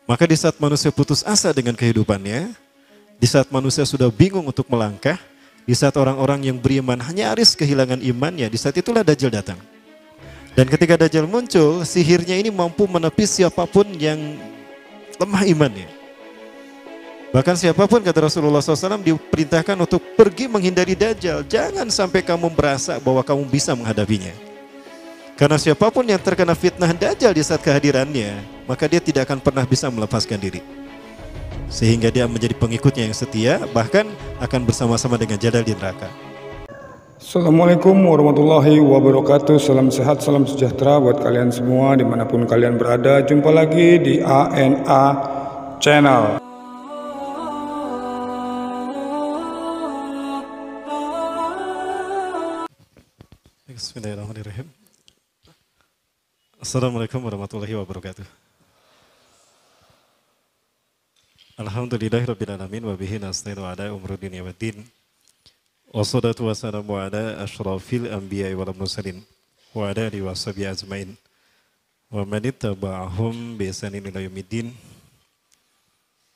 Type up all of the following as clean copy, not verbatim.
Maka di saat manusia putus asa dengan kehidupannya, di saat manusia sudah bingung untuk melangkah, di saat orang-orang yang beriman nyaris kehilangan imannya, di saat itulah Dajjal datang. Dan ketika Dajjal muncul, sihirnya ini mampu menepis siapapun yang lemah imannya. Bahkan siapapun, kata Rasulullah SAW, diperintahkan untuk pergi menghindari Dajjal. Jangan sampai kamu merasa bahwa kamu bisa menghadapinya. Karena siapapun yang terkena fitnah Dajjal di saat kehadirannya, maka dia tidak akan pernah bisa melepaskan diri. Sehingga dia menjadi pengikutnya yang setia, bahkan akan bersama-sama dengan Dajjal di neraka. Assalamualaikum warahmatullahi wabarakatuh. Salam sehat, salam sejahtera buat kalian semua dimanapun kalian berada. Jumpa lagi di ANA Channel. Bismillahirrahmanirrahim. Assalamualaikum warahmatullahi wabarakatuh. Alhamdulillahirrabbilalamin wa bihi nasta'inu ala umuri dunya waddin. Wassalatu wassalamu ala asyrafil anbiya'i wal mursalin wa ala alihi washabihi ajmain wa man ittaba'ahum bi ihsanin ila yaumiddin.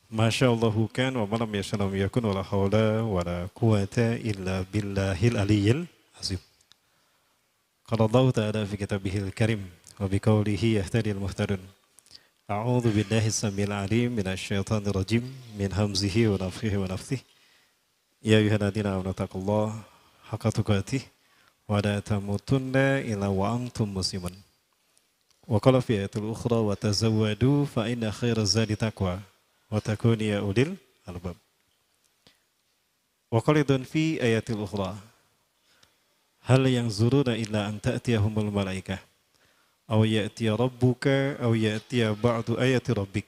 Masyaallahu kan wa ma lam yasha' lam yakun wa la haula wa la quwata illa billahil aliyyil azim. Qala Allah ta'ala fi kitabihil karim wa biqaulihi yahtadil muhtadun. A'udzu billahi samil alim minasy syaithanir rajim min hamzihi wa nafthihi wa nafthihi. Ya ayyuhalladzina amanu taqullaha haqqa tuqatih wa la tamutunna illa wa antum muslimun. Wa qala fi ayatil ukhra wa tazawwadu fa inna khairaz zadi taqwa wa takunu ya ulil albab. Wa qala fi ayatil ukhra hal yanzuruna illa an ta'tiyahumul malaikah aw ya'tiya rabbuka aw ya'tiya ba'du ayati rabbik.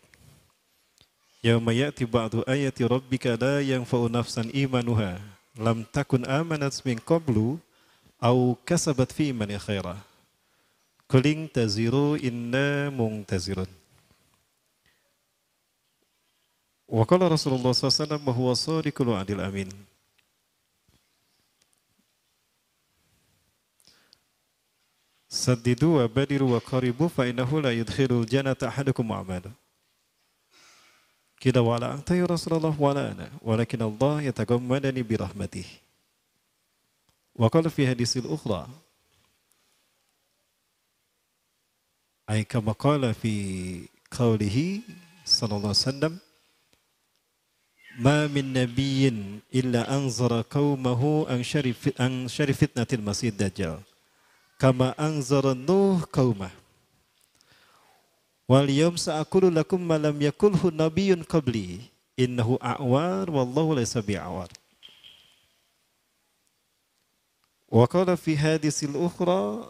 Yauma ya'ti ba'du ayati rabbika la yanfa'u nafsan imanuha lam takun amanat min qablu aw kasabat fi imani khaira. Qul taziru inna muntazirun. Wa qala Rasulullah sallallahu alaihi wasallam huwa shadiqul wa'dil amin. Saddidu wa badiru wa qaribu fa innahu la yudkhilul jannata ahadukum a'malu. Qila wa la anta ya Rasulullah wa la ana walakin Allah yatagammadani bi rahmatih. Wa qala fi hadisil ukhra ay kama qala fi qawlihi sallallahu alaihi wasallam ma min nabiyyin illa anzara qaumahu an syarif fitnatil masih dajjal kama anzara Nuh qaumah. Wal yawm sa'aqulu lakum ma lam yakulhu nabiyyun qabli innahu a'war wallahu laysa bi'awar. Wa qala fi hadisil ukhra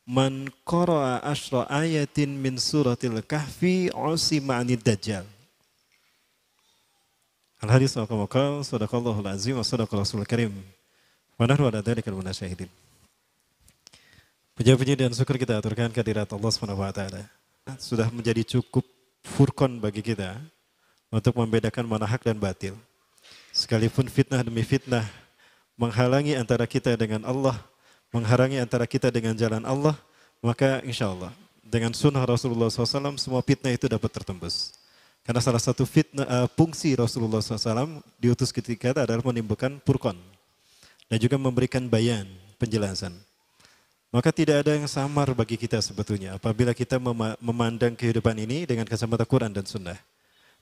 man qara'a ashra ayatin min suratil kahfi usima 'anid dajjal. Al hadis wa kama sadaqallahul azim wa sadaqa rasulul karim wa nahnu ala dzalikal munasyahidin. Puji-puji dan syukur kita aturkan kehadirat Allah Subhanahu wa taala. Sudah menjadi cukup furqan bagi kita untuk membedakan mana hak dan batil. Sekalipun fitnah demi fitnah menghalangi antara kita dengan Allah, menghalangi antara kita dengan jalan Allah, maka insya Allah dengan sunnah Rasulullah SAW semua fitnah itu dapat tertembus. Karena salah satu fitnah fungsi Rasulullah SAW diutus ketika adalah menimbulkan furqan dan juga memberikan bayan, penjelasan. Maka tidak ada yang samar bagi kita sebetulnya apabila kita memandang kehidupan ini dengan kacamata Quran dan Sunnah.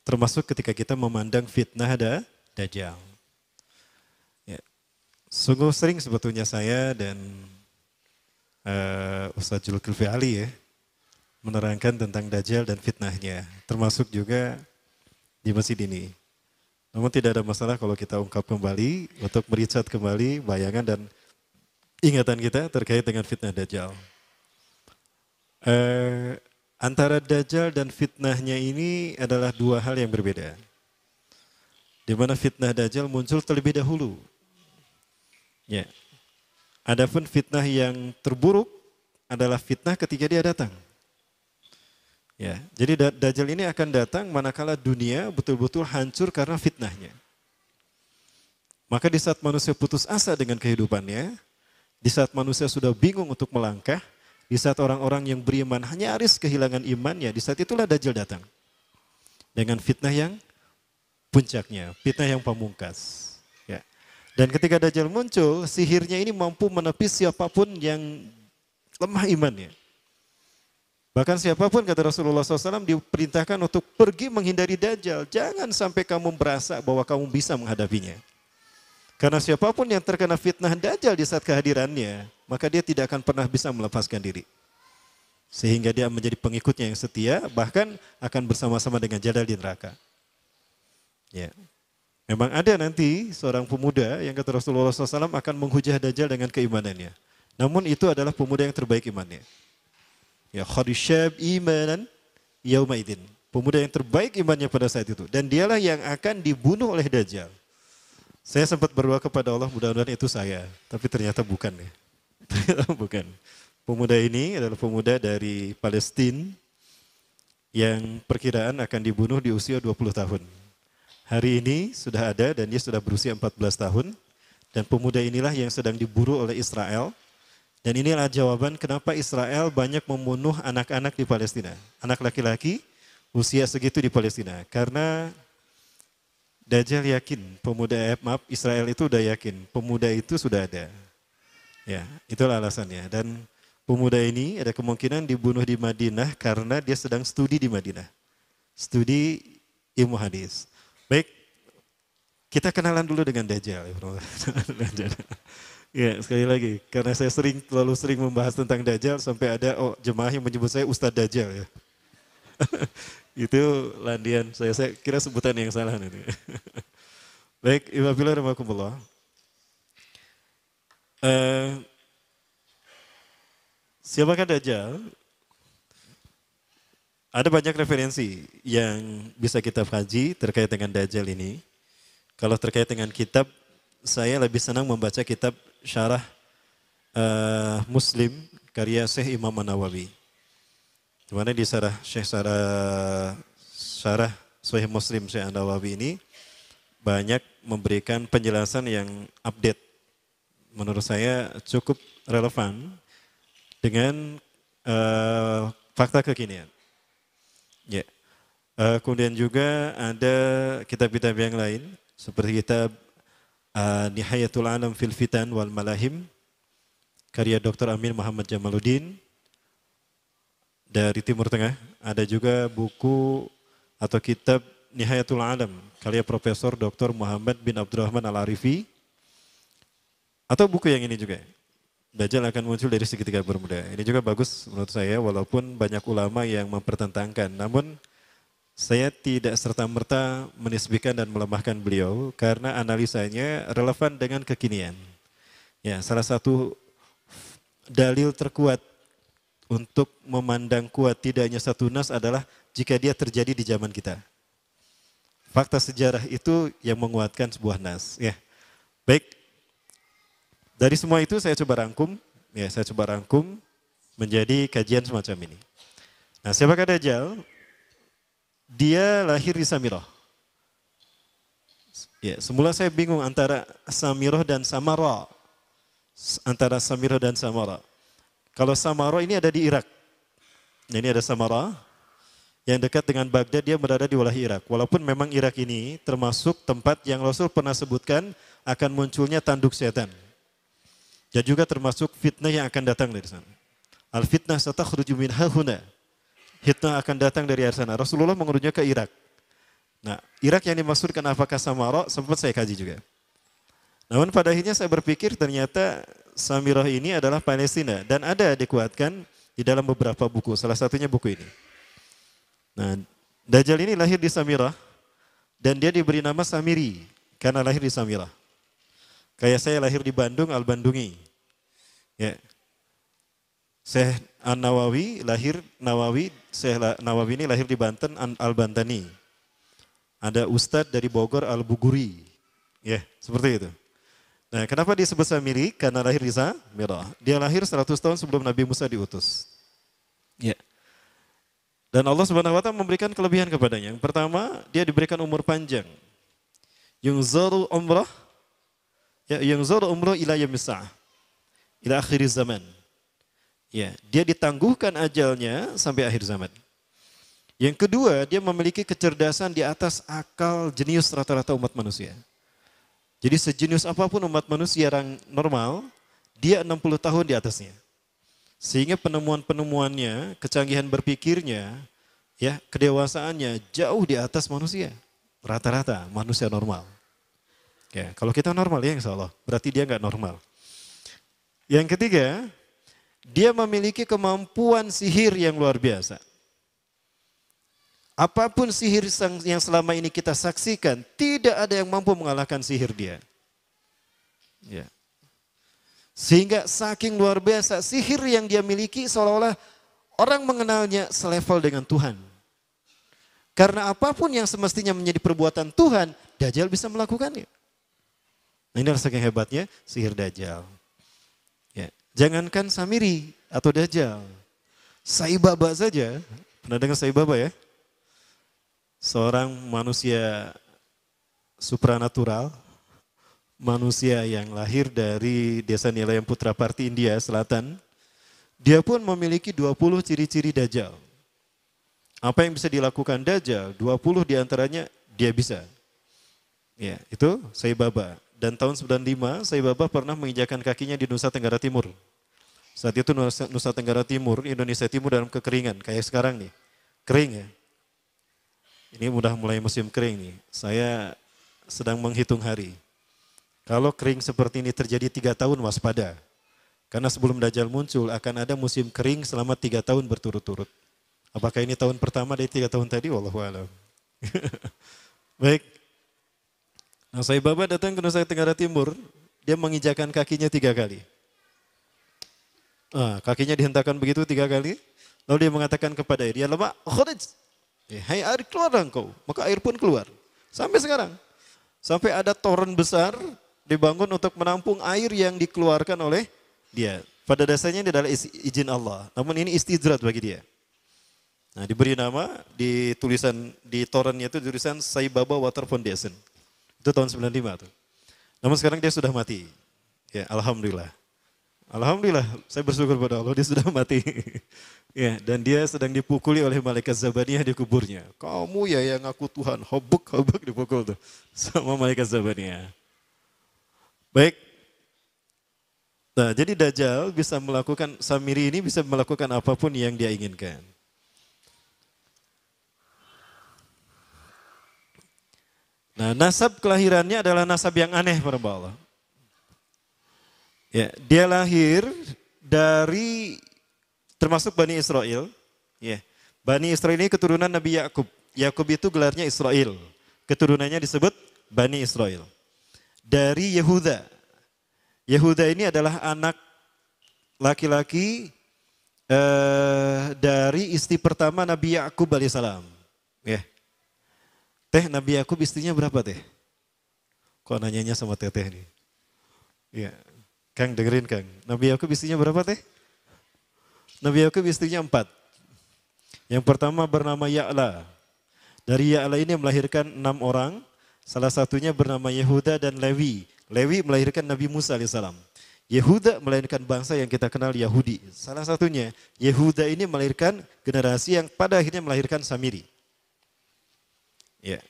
Termasuk ketika kita memandang fitnah Dajjal. Ya. Sungguh sering sebetulnya saya dan Ustaz Zulkifli Ali ya, menerangkan tentang Dajjal dan fitnahnya. Termasuk juga di masjid ini. Namun tidak ada masalah kalau kita ungkap kembali untuk mericat kembali bayangan dan ingatan kita terkait dengan fitnah Dajjal. Antara Dajjal dan fitnahnya ini adalah dua hal yang berbeda. Di mana fitnah Dajjal muncul terlebih dahulu. Ya. Adapun fitnah yang terburuk adalah fitnah ketika dia datang. Ya. Jadi Dajjal ini akan datang manakala dunia betul-betul hancur karena fitnahnya. Maka di saat manusia putus asa dengan kehidupannya, di saat manusia sudah bingung untuk melangkah, di saat orang-orang yang beriman nyaris kehilangan imannya, di saat itulah Dajjal datang. dengan fitnah yang puncaknya, fitnah yang pamungkas. Ya. Dan ketika Dajjal muncul, sihirnya ini mampu menepis siapapun yang lemah imannya. Bahkan siapapun, kata Rasulullah SAW, diperintahkan untuk pergi menghindari Dajjal. Jangan sampai kamu merasa bahwa kamu bisa menghadapinya. Karena siapapun yang terkena fitnah Dajjal di saat kehadirannya, maka dia tidak akan pernah bisa melepaskan diri. Sehingga dia menjadi pengikutnya yang setia, bahkan akan bersama-sama dengan Dajjal di neraka. Ya. Memang ada nanti seorang pemuda yang kata Rasulullah SAW akan menghujah Dajjal dengan keimanannya. Namun itu adalah pemuda yang terbaik imannya. Ya, khadisyab imanan yaumaidin. Pemuda yang terbaik imannya pada saat itu. Dan dialah yang akan dibunuh oleh Dajjal. Saya sempat berdoa kepada Allah, mudah-mudahan itu saya. Tapi ternyata bukan ya. Ternyata bukan. Pemuda ini adalah pemuda dari Palestina yang perkiraan akan dibunuh di usia 20 tahun. Hari ini sudah ada dan dia sudah berusia 14 tahun. Dan pemuda inilah yang sedang diburu oleh Israel. Dan inilah jawaban kenapa Israel banyak membunuh anak-anak di Palestina. Anak laki-laki usia segitu di Palestina. Karena Dajjal yakin, Israel itu udah yakin, pemuda itu sudah ada. Ya, itulah alasannya. Dan pemuda ini ada kemungkinan dibunuh di Madinah karena dia sedang studi di Madinah. Studi ilmu hadis. Baik, kita kenalan dulu dengan Dajjal. Ya, sekali lagi, karena saya terlalu sering membahas tentang Dajjal sampai ada jemaah yang menyebut saya Ustadz Dajjal ya. Itu landian saya kira sebutan yang salah nanti. Baik, Iwabillah rahmatullah. Siapakah Dajjal? Ada banyak referensi yang bisa kita kaji terkait dengan Dajjal ini. Kalau terkait dengan kitab, saya lebih senang membaca kitab Syarah Muslim karya Syekh Imam An-Nawawi. Dimana di Syarah Sahih Muslim Syekh An-Nawawi ini banyak memberikan penjelasan yang update. Menurut saya cukup relevan dengan fakta kekinian. Ya. Kemudian juga ada kitab-kitab yang lain seperti kitab Nihayatul Alam fil Fitan wal Malahim karya Dr. Amin Muhammad Jamaluddin dari Timur Tengah. Ada juga buku atau kitab Nihayatul Alam karya Profesor Dr. Muhammad bin Abdurrahman Al-Arifi. Atau buku yang ini juga, Dajjal akan muncul dari segitiga bermuda. Ini juga bagus menurut saya walaupun banyak ulama yang mempertentangkan. Namun saya tidak serta-merta menisbikan dan melemahkan beliau karena analisanya relevan dengan kekinian. Ya, salah satu dalil terkuat untuk memandang kuat tidak hanya satu nas adalah jika dia terjadi di zaman kita. Fakta sejarah itu yang menguatkan sebuah nas. Ya, baik. Dari semua itu saya coba rangkum menjadi kajian semacam ini. Nah, siapakah Dajjal? Dia lahir di Samirah. Ya, semula saya bingung antara Samirah dan Samara. Antara Samirah dan Samara. Kalau Samara ini ada di Irak. Nah, ini ada Samara yang dekat dengan Baghdad, dia berada di wilayah Irak. Walaupun memang Irak ini termasuk tempat yang Rasul pernah sebutkan akan munculnya tanduk setan. Dan juga termasuk fitnah yang akan datang dari sana. Al-fitnah satakhruju min hahuna. Fitnah akan datang dari arah sana. Rasulullah mengurunya ke Irak. Nah, Irak yang dimaksudkan apakah Samara, sempat saya kaji juga. Namun pada akhirnya saya berpikir ternyata Samirah ini adalah Palestina. Dan ada dikuatkan di dalam beberapa buku, salah satunya buku ini. Nah, Dajjal ini lahir di Samirah dan dia diberi nama Samiri karena lahir di Samirah. Kayak saya lahir di Bandung, Al-Bandungi. Ya. Syekh An-Nawawi Syekh Nawawi ini lahir di Banten, Al-Bantani. Ada Ustadz dari Bogor, Al-Buguri. Ya, seperti itu. Nah, kenapa disebut Samiri? Karena lahir di Samirah. Dia lahir 100 tahun sebelum Nabi Musa diutus. Ya. Dan Allah Subhanahu wa taala memberikan kelebihan kepadanya. Yang pertama, dia diberikan umur panjang. Yungzaru umrah ila yaumis sa'ah. Ila akhir zaman. Ya, dia ditangguhkan ajalnya sampai akhir zaman. Yang kedua, dia memiliki kecerdasan di atas akal jenius rata-rata umat manusia. Jadi sejenius apapun umat manusia yang normal, dia 60 tahun di atasnya. Sehingga penemuan-penemuannya, kecanggihan berpikirnya, ya kedewasaannya jauh di atas manusia. Rata-rata manusia normal. Ya, kalau kita normal ya insya Allah, berarti dia nggak normal. Yang ketiga, dia memiliki kemampuan sihir yang luar biasa. Apapun sihir yang selama ini kita saksikan, tidak ada yang mampu mengalahkan sihir dia. Ya. Sehingga saking luar biasa sihir yang dia miliki seolah-olah orang mengenalnya selevel dengan Tuhan. Karena apapun yang semestinya menjadi perbuatan Tuhan, Dajjal bisa melakukannya. Nah ini saking hebatnya sihir Dajjal. Ya. Jangankan Samiri atau Dajjal, Sai Baba saja, pernah dengar Sai Baba ya? Seorang manusia supranatural, manusia yang lahir dari desa Nilayam Putraparti India Selatan, dia pun memiliki 20 ciri-ciri Dajjal. Apa yang bisa dilakukan Dajjal, 20 diantaranya dia bisa. Ya, itu Sai Baba. Dan tahun 95 Sai Baba pernah menginjakan kakinya di Nusa Tenggara Timur. Saat itu Nusa Tenggara Timur, Indonesia Timur dalam kekeringan, kayak sekarang nih, kering ya. Ini udah mulai musim kering nih, saya sedang menghitung hari. Kalau kering seperti ini terjadi 3 tahun waspada. Karena sebelum Dajjal muncul akan ada musim kering selama 3 tahun berturut-turut. Apakah ini tahun pertama dari 3 tahun tadi? Wallahu a'lam. Baik. Nah, Sai Baba datang ke Nusa Tenggara Timur, dia menginjakan kakinya 3 kali. Kakinya dihentakkan begitu 3 kali, lalu dia mengatakan kepada air, ya lama, khuruj. Hai air keluar engkau, maka air pun keluar. Sampai sekarang, sampai ada toren besar dibangun untuk menampung air yang dikeluarkan oleh dia. Pada dasarnya ini adalah izin Allah, namun ini istidrat bagi dia. Nah diberi nama, di tulisan, di torennya itu tulisan Sai Baba Water Foundation. Itu tahun 95 tuh. Namun sekarang dia sudah mati. Ya Alhamdulillah. Alhamdulillah, saya bersyukur pada Allah dia sudah mati. Ya, dan dia sedang dipukuli oleh malaikat Zabaniyah di kuburnya. Kamu ya yang ngaku Tuhan, hobuk dipukul tuh sama malaikat Zabaniyah. Baik. Nah, jadi Dajjal bisa melakukan, Samiri ini bisa melakukan apapun yang dia inginkan. Nah, nasab kelahirannya adalah nasab yang aneh para Allah. Ya, dia lahir dari termasuk Bani Israel. Ya, Bani Israel ini keturunan Nabi Yakub. Yakub itu gelarnya Israel. Keturunannya disebut Bani Israel. Dari Yehuda. Yehuda ini adalah anak laki-laki dari istri pertama Nabi Yakub alaihissalam. Ya. Teh, Nabi Yakub istrinya berapa teh? Kok nanyanya sama teteh nih? Ya. Kang dengerin Kang, Nabi Yakub istrinya berapa teh? Nabi Yakub istrinya 4. Yang pertama bernama Ya'la. Dari Ya'la ini melahirkan 6 orang, salah satunya bernama Yehuda dan Lewi. Lewi melahirkan Nabi Musa alaihissalam. Yehuda melahirkan bangsa yang kita kenal Yahudi. Salah satunya Yehuda ini melahirkan generasi yang pada akhirnya melahirkan Samiri. Ya.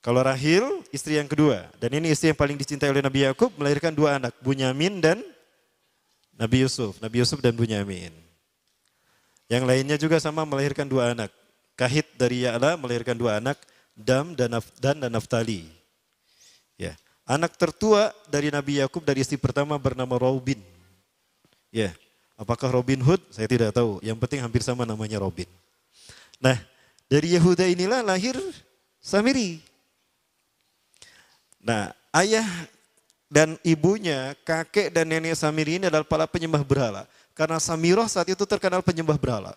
Kalau Rahil, istri yang kedua. Dan ini istri yang paling dicintai oleh Nabi Yakub, melahirkan 2 anak. Bunyamin dan Nabi Yusuf. Nabi Yusuf dan Bunyamin. Yang lainnya juga sama melahirkan 2 anak. Kahit dari Ya'la melahirkan 2 anak. Dam dan Naftali. Ya. Anak tertua dari Nabi Yakub dari istri pertama bernama Robin. Ya. Apakah Robin Hood? Saya tidak tahu. Yang penting hampir sama namanya Robin. Nah, dari Yehuda inilah lahir Samiri. Nah, ayah dan ibunya, kakek dan nenek Samiri ini adalah para penyembah berhala. Karena Samiroh saat itu terkenal penyembah berhala.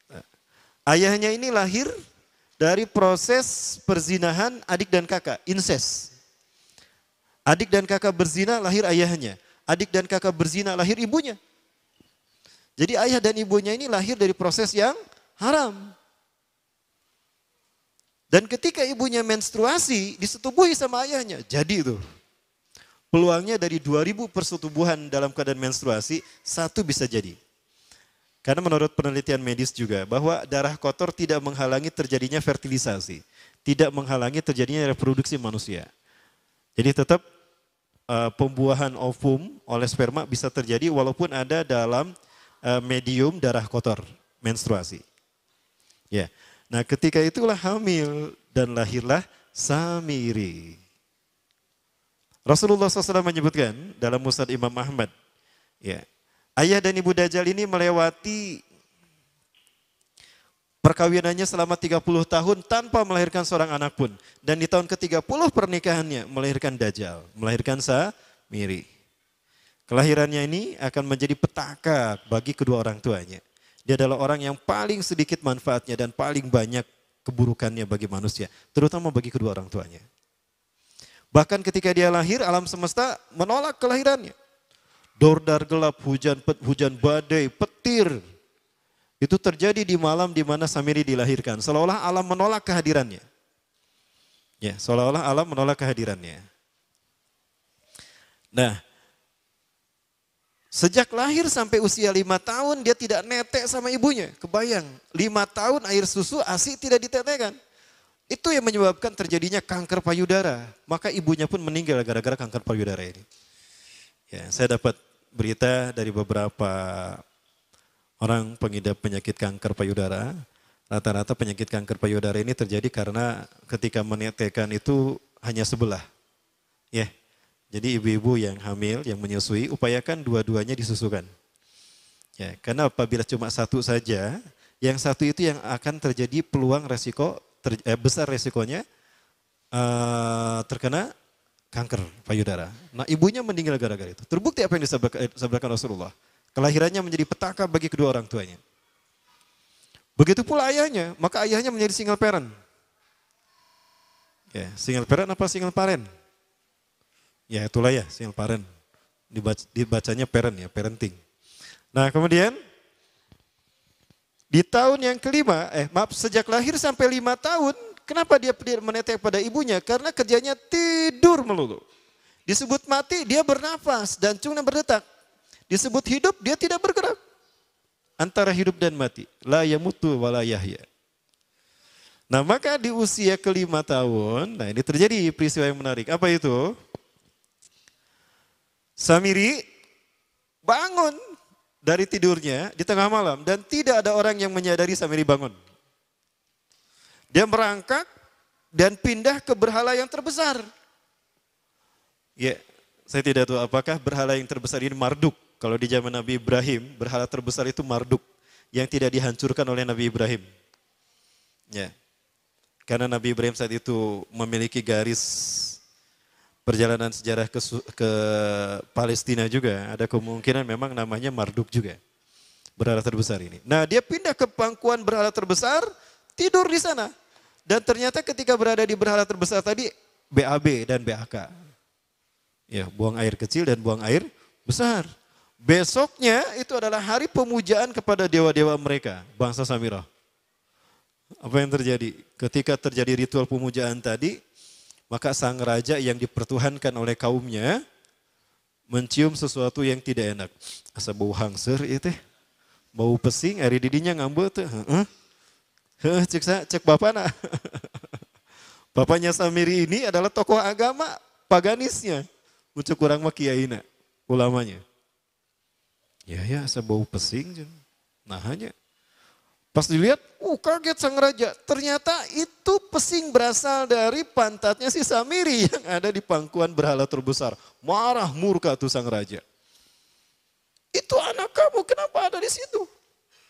Nah, ayahnya ini lahir dari proses perzinahan adik dan kakak, incest. Adik dan kakak berzina lahir ayahnya. Adik dan kakak berzina lahir ibunya. Jadi ayah dan ibunya ini lahir dari proses yang haram. Dan ketika ibunya menstruasi, disetubuhi sama ayahnya. Jadi itu, peluangnya dari 2000 persetubuhan dalam keadaan menstruasi, 1 bisa jadi. Karena menurut penelitian medis juga bahwa darah kotor tidak menghalangi terjadinya fertilisasi, tidak menghalangi terjadinya reproduksi manusia. Jadi tetap pembuahan ovum oleh sperma bisa terjadi walaupun ada dalam medium darah kotor, menstruasi. Ya. Nah, ketika itulah hamil dan lahirlah Samiri. Rasulullah SAW menyebutkan dalam Musnad Imam Ahmad, ya, ayah dan ibu Dajjal ini melewati perkawinannya selama 30 tahun tanpa melahirkan seorang anak pun. Dan di tahun ke-30 pernikahannya melahirkan Dajjal, melahirkan Samiri. Kelahirannya ini akan menjadi petaka bagi kedua orang tuanya. Dia adalah orang yang paling sedikit manfaatnya dan paling banyak keburukannya bagi manusia, terutama bagi kedua orang tuanya. Bahkan ketika dia lahir, alam semesta menolak kelahirannya. Dordar gelap, hujan badai, petir. Itu terjadi di malam di mana Samiri dilahirkan. Seolah-olah alam menolak kehadirannya. Ya, seolah-olah alam menolak kehadirannya. Nah, sejak lahir sampai usia 5 tahun dia tidak netek sama ibunya. Kebayang, 5 tahun air susu ASI tidak ditetekkan. Itu yang menyebabkan terjadinya kanker payudara. Maka ibunya pun meninggal gara-gara kanker payudara ini. Ya, saya dapat berita dari beberapa orang pengidap penyakit kanker payudara. Rata-rata penyakit kanker payudara ini terjadi karena ketika menetekkan itu hanya sebelah. Ya, jadi ibu-ibu yang hamil, yang menyusui, upayakan dua-duanya disusukan. Ya, karena apabila cuma satu saja, yang satu itu yang akan terjadi peluang resiko besar resikonya terkena kanker payudara. Nah, ibunya meninggal gara-gara itu. Terbukti apa yang disabdakan Rasulullah. Kelahirannya menjadi petaka bagi kedua orang tuanya. Begitu pula ayahnya, maka ayahnya menjadi single parent. Ya, single parent apa single parent? Ya, itulah ya, single parent. Dibacanya parent ya, parenting. Nah, kemudian di tahun yang kelima, sejak lahir sampai 5 tahun, kenapa dia menetek pada ibunya? Karena kerjanya tidur melulu. Disebut mati, dia bernafas dan cuma berdetak. Disebut hidup, dia tidak bergerak. Antara hidup dan mati. La yamutu wa la yahya. Nah, maka di usia ke-5 tahun, nah ini terjadi peristiwa yang menarik. Apa itu? Samiri bangun dari tidurnya di tengah malam dan tidak ada orang yang menyadari Samiri bangun. Dia merangkak dan pindah ke berhala yang terbesar. Ya, saya tidak tahu apakah berhala yang terbesar ini Marduk. Kalau di zaman Nabi Ibrahim, berhala terbesar itu Marduk yang tidak dihancurkan oleh Nabi Ibrahim. Ya. Karena Nabi Ibrahim saat itu memiliki garis perjalanan sejarah ke Palestina juga, ada kemungkinan memang namanya Marduk juga. Berhala terbesar ini. Nah, dia pindah ke pangkuan berhala terbesar, tidur di sana. Dan ternyata ketika berada di berhala terbesar tadi, BAB dan BAK. Ya, buang air kecil dan buang air besar. Besoknya itu adalah hari pemujaan kepada dewa-dewa mereka, bangsa Samirah. Apa yang terjadi? Ketika terjadi ritual pemujaan tadi, maka sang raja yang dipertuhankan oleh kaumnya mencium sesuatu yang tidak enak. Asa bau hangser itu, bau pesing, ari didinya ngambut tuh. Cek bapak nak. Bapaknya Samiri ini adalah tokoh agama paganisnya. Ucuk kurang mah kiaina, ulamanya. Ya, asa bau pesing. Nah hanya. Pas dilihat, kaget sang raja. Ternyata itu pesing berasal dari pantatnya si Samiri yang ada di pangkuan berhala terbesar. Marah murka tuh sang raja. Itu anak kamu, kenapa ada di situ?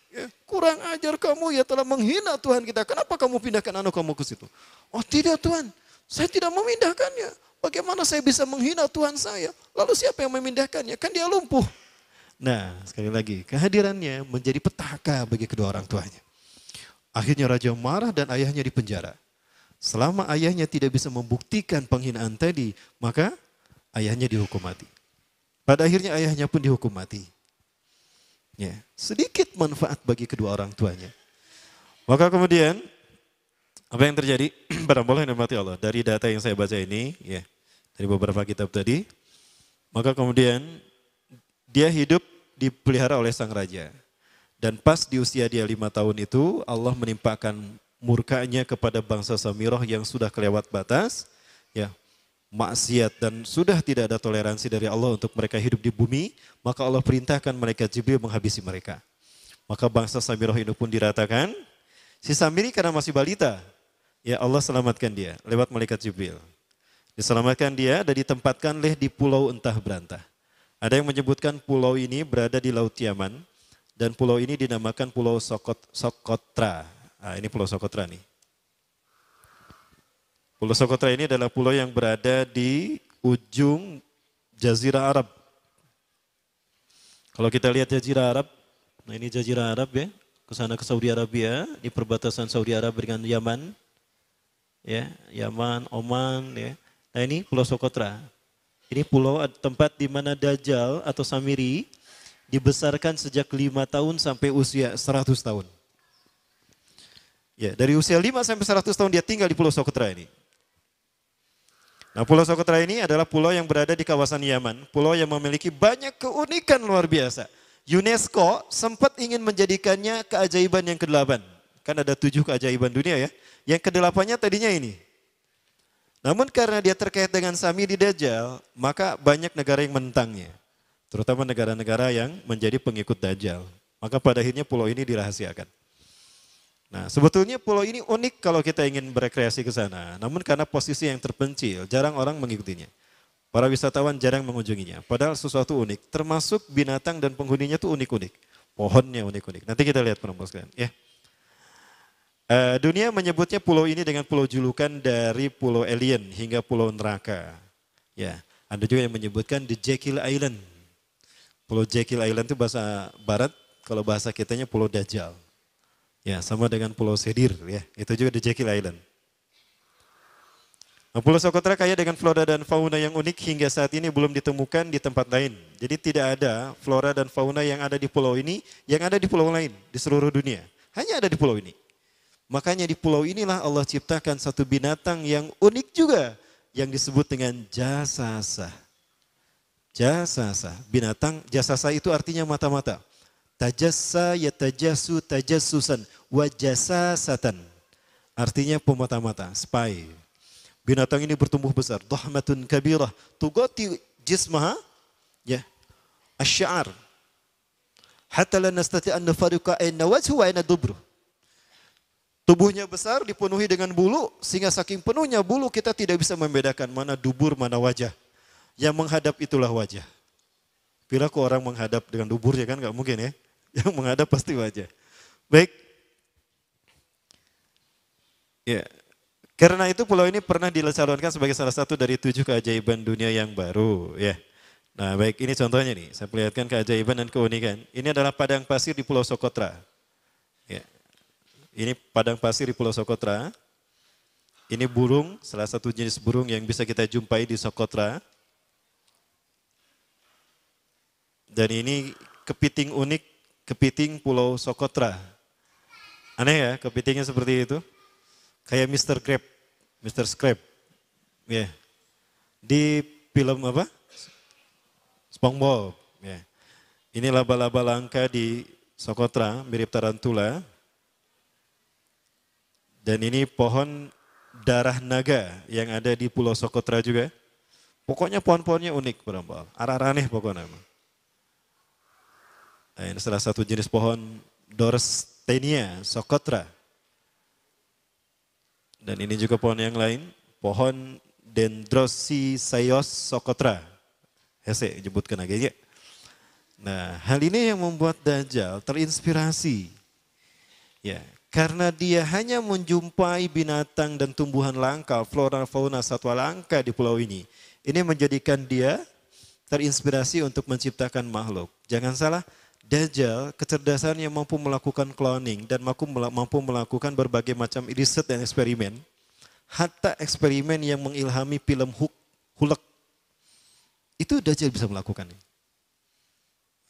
Ya, kurang ajar kamu, ya telah menghina Tuhan kita. Kenapa kamu pindahkan anak kamu ke situ? Oh tidak Tuhan, saya tidak memindahkannya. Bagaimana saya bisa menghina Tuhan saya? Lalu siapa yang memindahkannya? Kan dia lumpuh. Nah, sekali lagi, kehadirannya menjadi petaka bagi kedua orang tuanya. Akhirnya raja marah dan ayahnya dipenjara. Selama ayahnya tidak bisa membuktikan penghinaan tadi, maka ayahnya dihukum mati. Pada akhirnya ayahnya pun dihukum mati. Ya, sedikit manfaat bagi kedua orang tuanya. Maka kemudian, apa yang terjadi? Barangkali mati Allah. Dari data yang saya baca ini, ya, dari beberapa kitab tadi, maka kemudian dia hidup dipelihara oleh sang raja. Dan pas di usia dia 5 tahun itu Allah menimpakan murkanya kepada bangsa Samirah yang sudah kelewat batas, ya, maksiat dan sudah tidak ada toleransi dari Allah untuk mereka hidup di bumi, maka Allah perintahkan malaikat Jibril menghabisi mereka. Maka bangsa Samirah ini pun diratakan. Si Samiri karena masih balita, ya Allah selamatkan dia lewat malaikat Jibril. Diselamatkan dia dan ditempatkan di pulau entah berantah. Ada yang menyebutkan pulau ini berada di Laut Yaman dan pulau ini dinamakan Pulau Sokotra. Nah, ini Pulau Sokotra nih. Pulau Sokotra ini adalah pulau yang berada di ujung Jazirah Arab. Kalau kita lihat Jazirah Arab, nah ini Jazirah Arab ya, ke sana ke Saudi Arabia, di perbatasan Saudi Arab dengan Yaman, ya, Yaman, Oman, ya. Nah ini Pulau Sokotra. Ini pulau tempat di mana Dajjal atau Samiri dibesarkan sejak 5 tahun sampai usia 100 tahun. Ya, dari usia 5 sampai 100 tahun dia tinggal di Pulau Sokotra ini. Nah, Pulau Sokotra ini adalah pulau yang berada di kawasan Yaman, pulau yang memiliki banyak keunikan luar biasa. UNESCO sempat ingin menjadikannya keajaiban yang ke-8. Kan ada 7 keajaiban dunia ya. Yang ke-8-nya tadinya ini. Namun karena dia terkait dengan Samiri Dajjal, maka banyak negara yang menentangnya. Terutama negara-negara yang menjadi pengikut Dajjal. Maka pada akhirnya pulau ini dirahasiakan. Nah, sebetulnya pulau ini unik kalau kita ingin berekreasi ke sana. Namun karena posisi yang terpencil, jarang orang mengikutinya. Para wisatawan jarang mengunjunginya. Padahal sesuatu unik, termasuk binatang dan penghuninya itu unik-unik. Pohonnya unik-unik. Nanti kita lihat penumpang sekalian. Ya. Dunia menyebutnya pulau ini dengan pulau julukan dari pulau alien hingga pulau neraka. Ya, ada juga yang menyebutkan The Jekyll Island. Pulau Jekyll Island itu bahasa barat, kalau bahasa kitanya Pulau Dajjal. Ya, sama dengan Pulau Sedir ya. Itu juga di Jekyll Island. Nah, Pulau Sokotra kaya dengan flora dan fauna yang unik hingga saat ini belum ditemukan di tempat lain. Jadi tidak ada flora dan fauna yang ada di pulau ini yang ada di pulau lain di seluruh dunia. Hanya ada di pulau ini. Makanya di pulau inilah Allah ciptakan satu binatang yang unik juga yang disebut dengan jasasa. Jasasa, binatang jasasa itu artinya mata-mata. Tajassa yatajassu tajassusan wa jasasatan. Artinya pemata-mata, spy. Binatang ini bertumbuh besar, dhahmatun kabirah, tugati jismaha ya, asy-sya'ar. Hatta la nastati an nafariqa ayna wajhu wa ayna dubru. Tubuhnya besar dipenuhi dengan bulu sehingga saking penuhnya bulu kita tidak bisa membedakan mana dubur mana wajah. Yang menghadap itulah wajah. Bila kok orang menghadap dengan duburnya kan nggak mungkin ya. Yang menghadap pasti wajah. Baik. Ya. Karena itu pulau ini pernah dilesarkan sebagai salah satu dari 7 keajaiban dunia yang baru. Ya. Nah baik ini contohnya nih. Saya perlihatkan keajaiban dan keunikan. Ini adalah padang pasir di Pulau Sokotra. Ya. Ini padang pasir di Pulau Sokotra. Ini burung, salah satu jenis burung yang bisa kita jumpai di Sokotra. Dan ini kepiting unik. Kepiting Pulau Sokotra. Aneh ya, kepitingnya seperti itu. Kayak Mr. Crab, Mr. Crab. Ya. Di film apa? SpongeBob. Ya. Ini laba-laba langka di Sokotra, mirip tarantula. Dan ini pohon darah naga yang ada di Pulau Sokotra juga. Pokoknya pohon-pohonnya unik, berambal. Arah-arah pokoknya. Nah, ini salah satu jenis pohon Dorstenia Sokotra. Dan ini juga pohon yang lain, pohon Dendrosisaios Sokotra. Hese menyebutkan aja ya. Nah, hal ini yang membuat Dajjal terinspirasi. Ya, karena dia hanya menjumpai binatang dan tumbuhan langka, flora fauna satwa langka di pulau ini. Ini menjadikan dia terinspirasi untuk menciptakan makhluk. Jangan salah, Dajjal kecerdasannya mampu melakukan cloning dan mampu melakukan berbagai macam riset dan eksperimen. Hatta eksperimen yang mengilhami film Hulk. Itu Dajjal bisa melakukannya.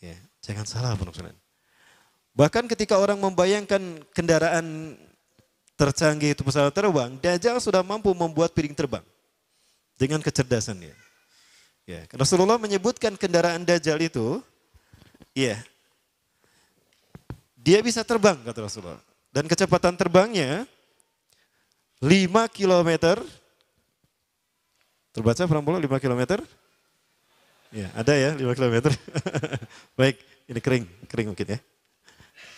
Ya, jangan salah penuh. Bahkan ketika orang membayangkan kendaraan tercanggih itu pesawat terbang, Dajjal sudah mampu membuat piring terbang dengan kecerdasannya. Ya, Rasulullah menyebutkan kendaraan Dajjal itu, ya, Dia bisa terbang kata Rasulullah. Dan kecepatan terbangnya 5 kilometer. Terbaca Prambola 5 kilometer? Ya, ada ya 5 kilometer. Baik, ini kering mungkin ya.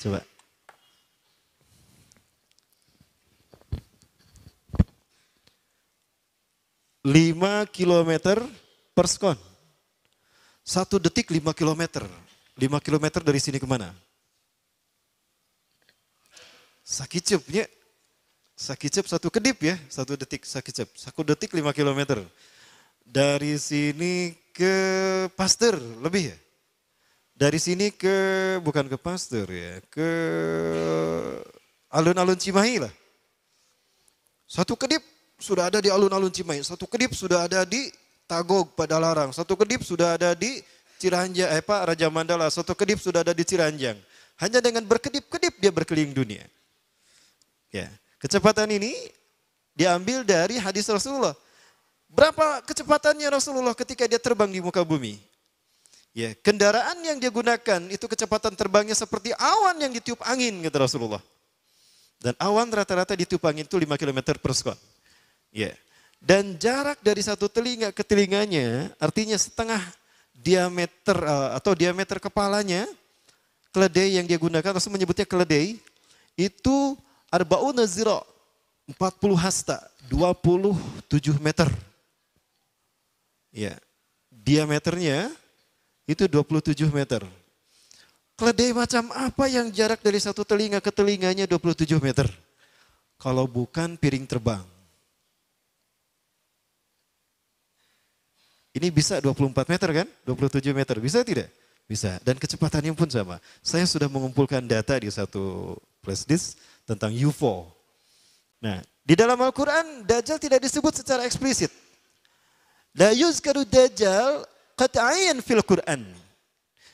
Coba. Lima kilometer per sekon. 1 detik 5 kilometer. 5 kilometer dari sini kemana? Sakicep 1 kedip ya, 1 detik sakicep. 1 detik 5 kilometer. Dari sini ke Pasteur lebih ya. Dari sini bukan ke Pasteur ya, ke alun-alun Cimahi lah. 1 kedip sudah ada di alun-alun Cimahi, 1 kedip sudah ada di Tagog, Padalarang, 1 kedip sudah ada di Ciranjang, Raja Mandala, 1 kedip sudah ada di Ciranjang. Hanya dengan berkedip-kedip dia berkeliling dunia. Ya, kecepatan ini diambil dari hadis Rasulullah. Berapa kecepatannya Rasulullah ketika dia terbang di muka bumi? Ya, kendaraan yang dia gunakan itu kecepatan terbangnya seperti awan yang ditiup angin kata Rasulullah. Dan awan rata-rata ditiup angin itu 5 km per sekon. Ya. Dan jarak dari 1 telinga ke telinganya artinya setengah diameter atau diameter kepalanya, keledai yang dia gunakan, Rasul menyebutnya keledai, itu arba'una zira, 40 hasta, 27 meter. Ya, diameternya itu 27 meter. Keledai macam apa yang jarak dari 1 telinga ke telinganya 27 meter? Kalau bukan piring terbang. Ini bisa 24 meter kan? 27 meter, bisa tidak? Bisa, dan kecepatannya pun sama. Saya sudah mengumpulkan data di satu flash disk tentang UFO. Nah, di dalam Al-Quran, Dajjal tidak disebut secara eksplisit. La yuzkaru Dajjal qat'ayan fil Quran.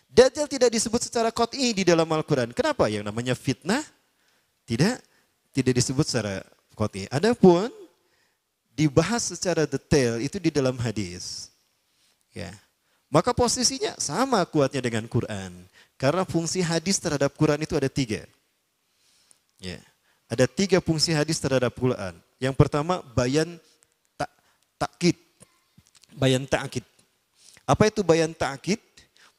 Dajjal tidak disebut secara qat'i di dalam Al-Quran. Kenapa? Yang namanya fitnah tidak disebut secara qat'i. Adapun dibahas secara detail itu di dalam hadis. Ya. Maka posisinya sama kuatnya dengan Quran. Karena fungsi hadis terhadap Quran itu ada 3. Ya. Ada 3 fungsi hadis terhadap Quran. Yang pertama bayan ta'kid. Bayan ta'kid. Apa itu bayan ta'kid?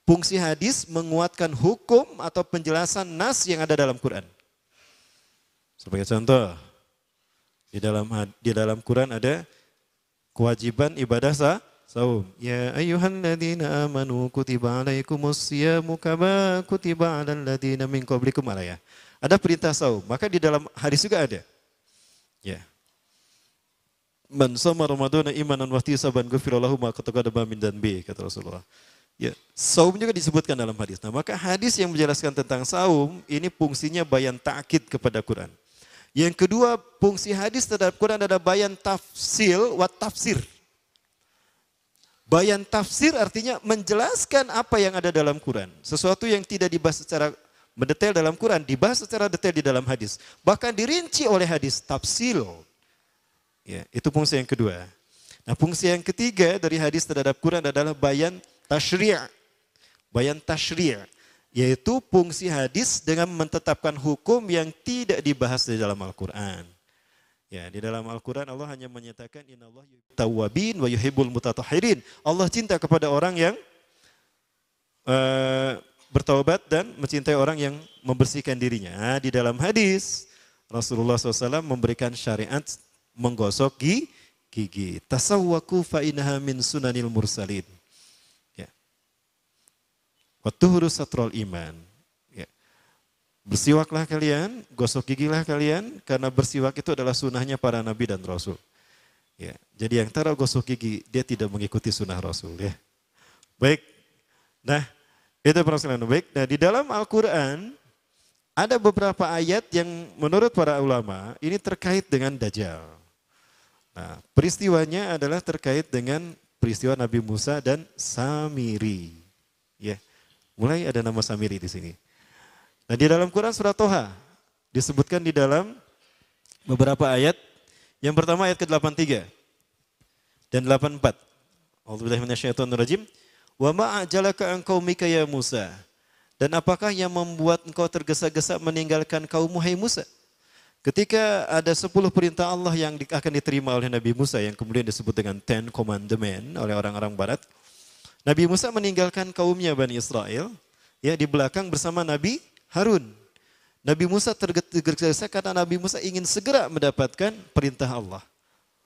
Fungsi hadis menguatkan hukum atau penjelasan nas yang ada dalam Quran. Sebagai contoh, di dalam Quran ada kewajiban ibadah saum. Ya ayyuhalladzina amanu kutiba alaikumusyamu kama kutiba alal ladzina min qablikum ya. Ada perintah saum, maka di dalam hadis juga ada. Ya. Man shoma ramadhana imanan wa ihtisaban ghufira lahu ma taqaddama min dhanbi kata Rasulullah. Ya, saum juga disebutkan dalam hadis. Nah, maka hadis yang menjelaskan tentang saum ini fungsinya bayan ta'kid kepada Quran. Yang kedua, fungsi hadis terhadap Quran adalah bayan tafsil wa tafsir. Bayan tafsir artinya menjelaskan apa yang ada dalam Quran. Sesuatu yang tidak dibahas secara mendetail dalam Quran, dibahas secara detail di dalam hadis. Bahkan dirinci oleh hadis, tafsil. Ya, itu fungsi yang kedua. Nah, fungsi yang ketiga dari hadis terhadap Quran adalah bayan tasyri'. Bayan tasyri', yaitu fungsi hadis dengan menetapkan hukum yang tidak dibahas di dalam Al-Quran. Ya, di dalam Al-Quran Allah hanya menyatakan innallaha yuhibbut tawwabin wa yuhibbul mutatahhirin. Allah cinta kepada orang yang bertaubat dan mencintai orang yang membersihkan dirinya. Nah, di dalam hadis Rasulullah SAW memberikan syariat menggosok gigi. Tasawwaku fa innaha min sunanil mursalin. Ya. Wa tuhuru satrul iman. Bersiwaklah kalian, gosok gigilah kalian, karena bersiwak itu adalah sunnahnya para nabi dan rasul. Ya, jadi yang taruh gosok gigi, dia tidak mengikuti sunnah rasul. Ya. Baik, nah itu permasalahan baik. Nah di dalam Al-Quran ada beberapa ayat yang menurut para ulama ini terkait dengan Dajjal. Nah peristiwanya adalah terkait dengan peristiwa Nabi Musa dan Samiri. Ya, mulai ada nama Samiri di sini. Nah di dalam Quran surat Toha disebutkan di dalam beberapa ayat. Yang pertama ayat ke-83 dan 84. A'udzubillahi minasyaitonirrajim. Wa ma ajalaka an qaumika ya Musa. Dan apakah yang membuat engkau tergesa-gesa meninggalkan kaummu, hai Musa? Ketika ada 10 perintah Allah yang akan diterima oleh Nabi Musa yang kemudian disebut dengan Ten Commandment oleh orang-orang barat. Nabi Musa meninggalkan kaumnya Bani Israel ya di belakang bersama Nabi Harun. Nabi Musa tergesa-gesa karena Nabi Musa ingin segera mendapatkan perintah Allah.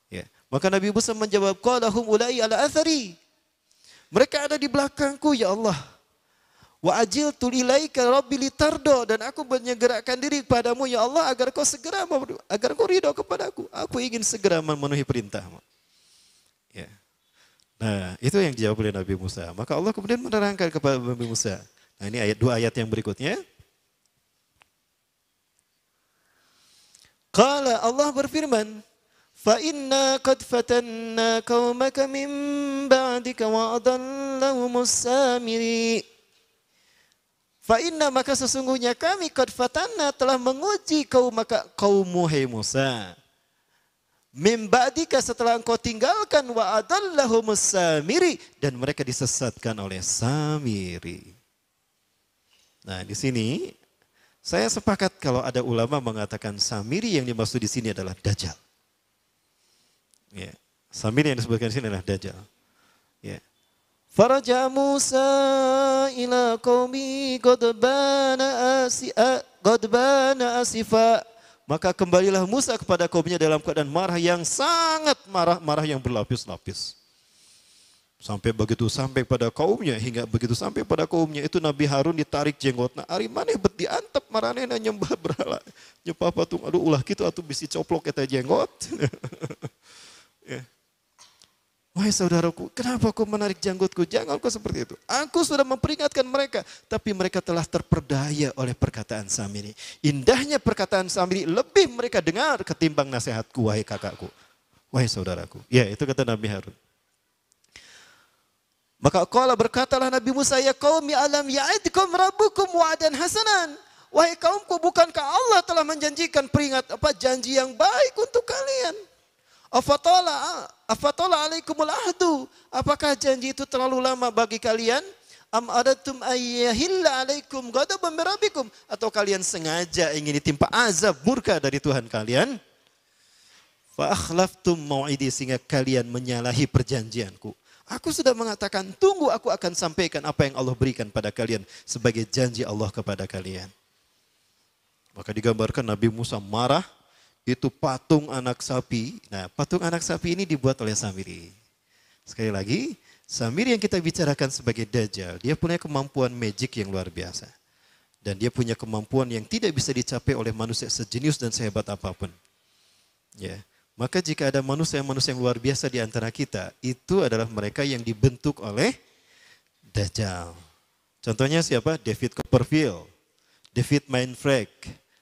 Ya. Maka Nabi Musa menjawab, qalahum ulai ala athari. Mereka ada di belakangku ya Allah. Wa ajiltu ilaika rabbi litardo, dan aku menyegerakan diri kepadamu ya Allah agar kau segera agar kau ridho kepadaku. Aku ingin segera memenuhi perintahmu. Ya. Nah, itu yang dijawab oleh Nabi Musa. Maka Allah kemudian menerangkan kepada Nabi Musa. Nah, ini dua ayat yang berikutnya. Qala, Allah berfirman, fa inna qad fatanna qaumaka min ba'dika wa adallahumus samiri. Fa inna, maka sesungguhnya kami qad fatanna telah menguji kaummu hai Musa. Min ba'dika, setelah engkau tinggalkan, wa adallahumus samiri, dan mereka disesatkan oleh Samiri. Nah, di sini saya sepakat kalau ada ulama mengatakan Samiri yang dimaksud di sini adalah Dajjal. Ya, Samiri yang disebutkan di sini adalah Dajjal. Ya. Faraja Musa ila qaumi ghadbana asifa. Maka kembalilah Musa kepada kaumnya dalam keadaan marah yang sangat marah, marah yang berlapis-lapis. Sampai pada kaumnya, hingga begitu sampai pada kaumnya itu Nabi Harun ditarik jenggotna, ari maneh bet diantep maranehna nyembah berhala. Nyembah patung, aduh ulah kitu atuh bisi coplok eta jenggot. Ya. Wahai saudaraku, kenapa kau menarik jenggotku? Jangan kau seperti itu. Aku sudah memperingatkan mereka, tapi mereka telah terperdaya oleh perkataan Samiri. Indahnya perkataan Samiri lebih mereka dengar ketimbang nasihatku, wahai kakakku. Wahai saudaraku. Ya, itu kata Nabi Harun. Maka qala, berkatalah Nabi Musa, ya qaumi alam ya'idkum rabbukum wa'dan hasanan. Wahai kaumku, bukankah Allah telah menjanjikan janji yang baik untuk kalian? Afatola alaikumul ahdu. Apakah janji itu terlalu lama bagi kalian? Am adatum ayyahilla alaikum ghadabun min rabbikum. Atau kalian sengaja ingin ditimpa azab murka dari Tuhan kalian? Fa akhlaftum mau'idi, sehingga kalian menyalahi perjanjianku. Aku sudah mengatakan, tunggu aku akan sampaikan apa yang Allah berikan pada kalian sebagai janji Allah kepada kalian. Maka digambarkan Nabi Musa marah, itu patung anak sapi. Nah, patung anak sapi ini dibuat oleh Samiri. Sekali lagi, Samiri yang kita bicarakan sebagai Dajjal, dia punya kemampuan magic yang luar biasa. Dan dia punya kemampuan yang tidak bisa dicapai oleh manusia sejenius dan sehebat apapun. Ya. Maka jika ada manusia-manusia yang luar biasa di antara kita, itu adalah mereka yang dibentuk oleh Dajjal. Contohnya siapa? David Copperfield, David Mindfreak.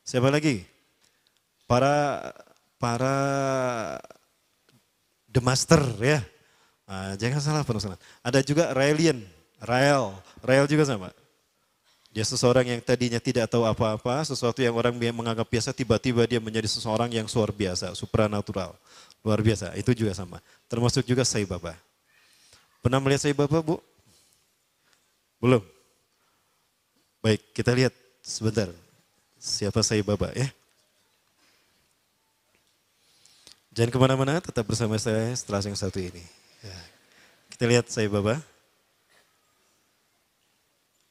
Siapa lagi? Para The Master ya. Nah, jangan salah penulisan. Ada juga Rael juga sama. Dia seseorang yang tadinya tidak tahu apa-apa, sesuatu yang orang menganggap biasa, tiba-tiba dia menjadi seseorang yang luar biasa, supranatural, luar biasa. Itu juga sama. Termasuk juga Sai Baba. Pernah melihat Sai Baba, Bu? Belum? Baik, kita lihat sebentar. Siapa Sai Baba ya? Jangan kemana-mana, tetap bersama saya setelah yang satu ini. Ya. Kita lihat Sai Baba.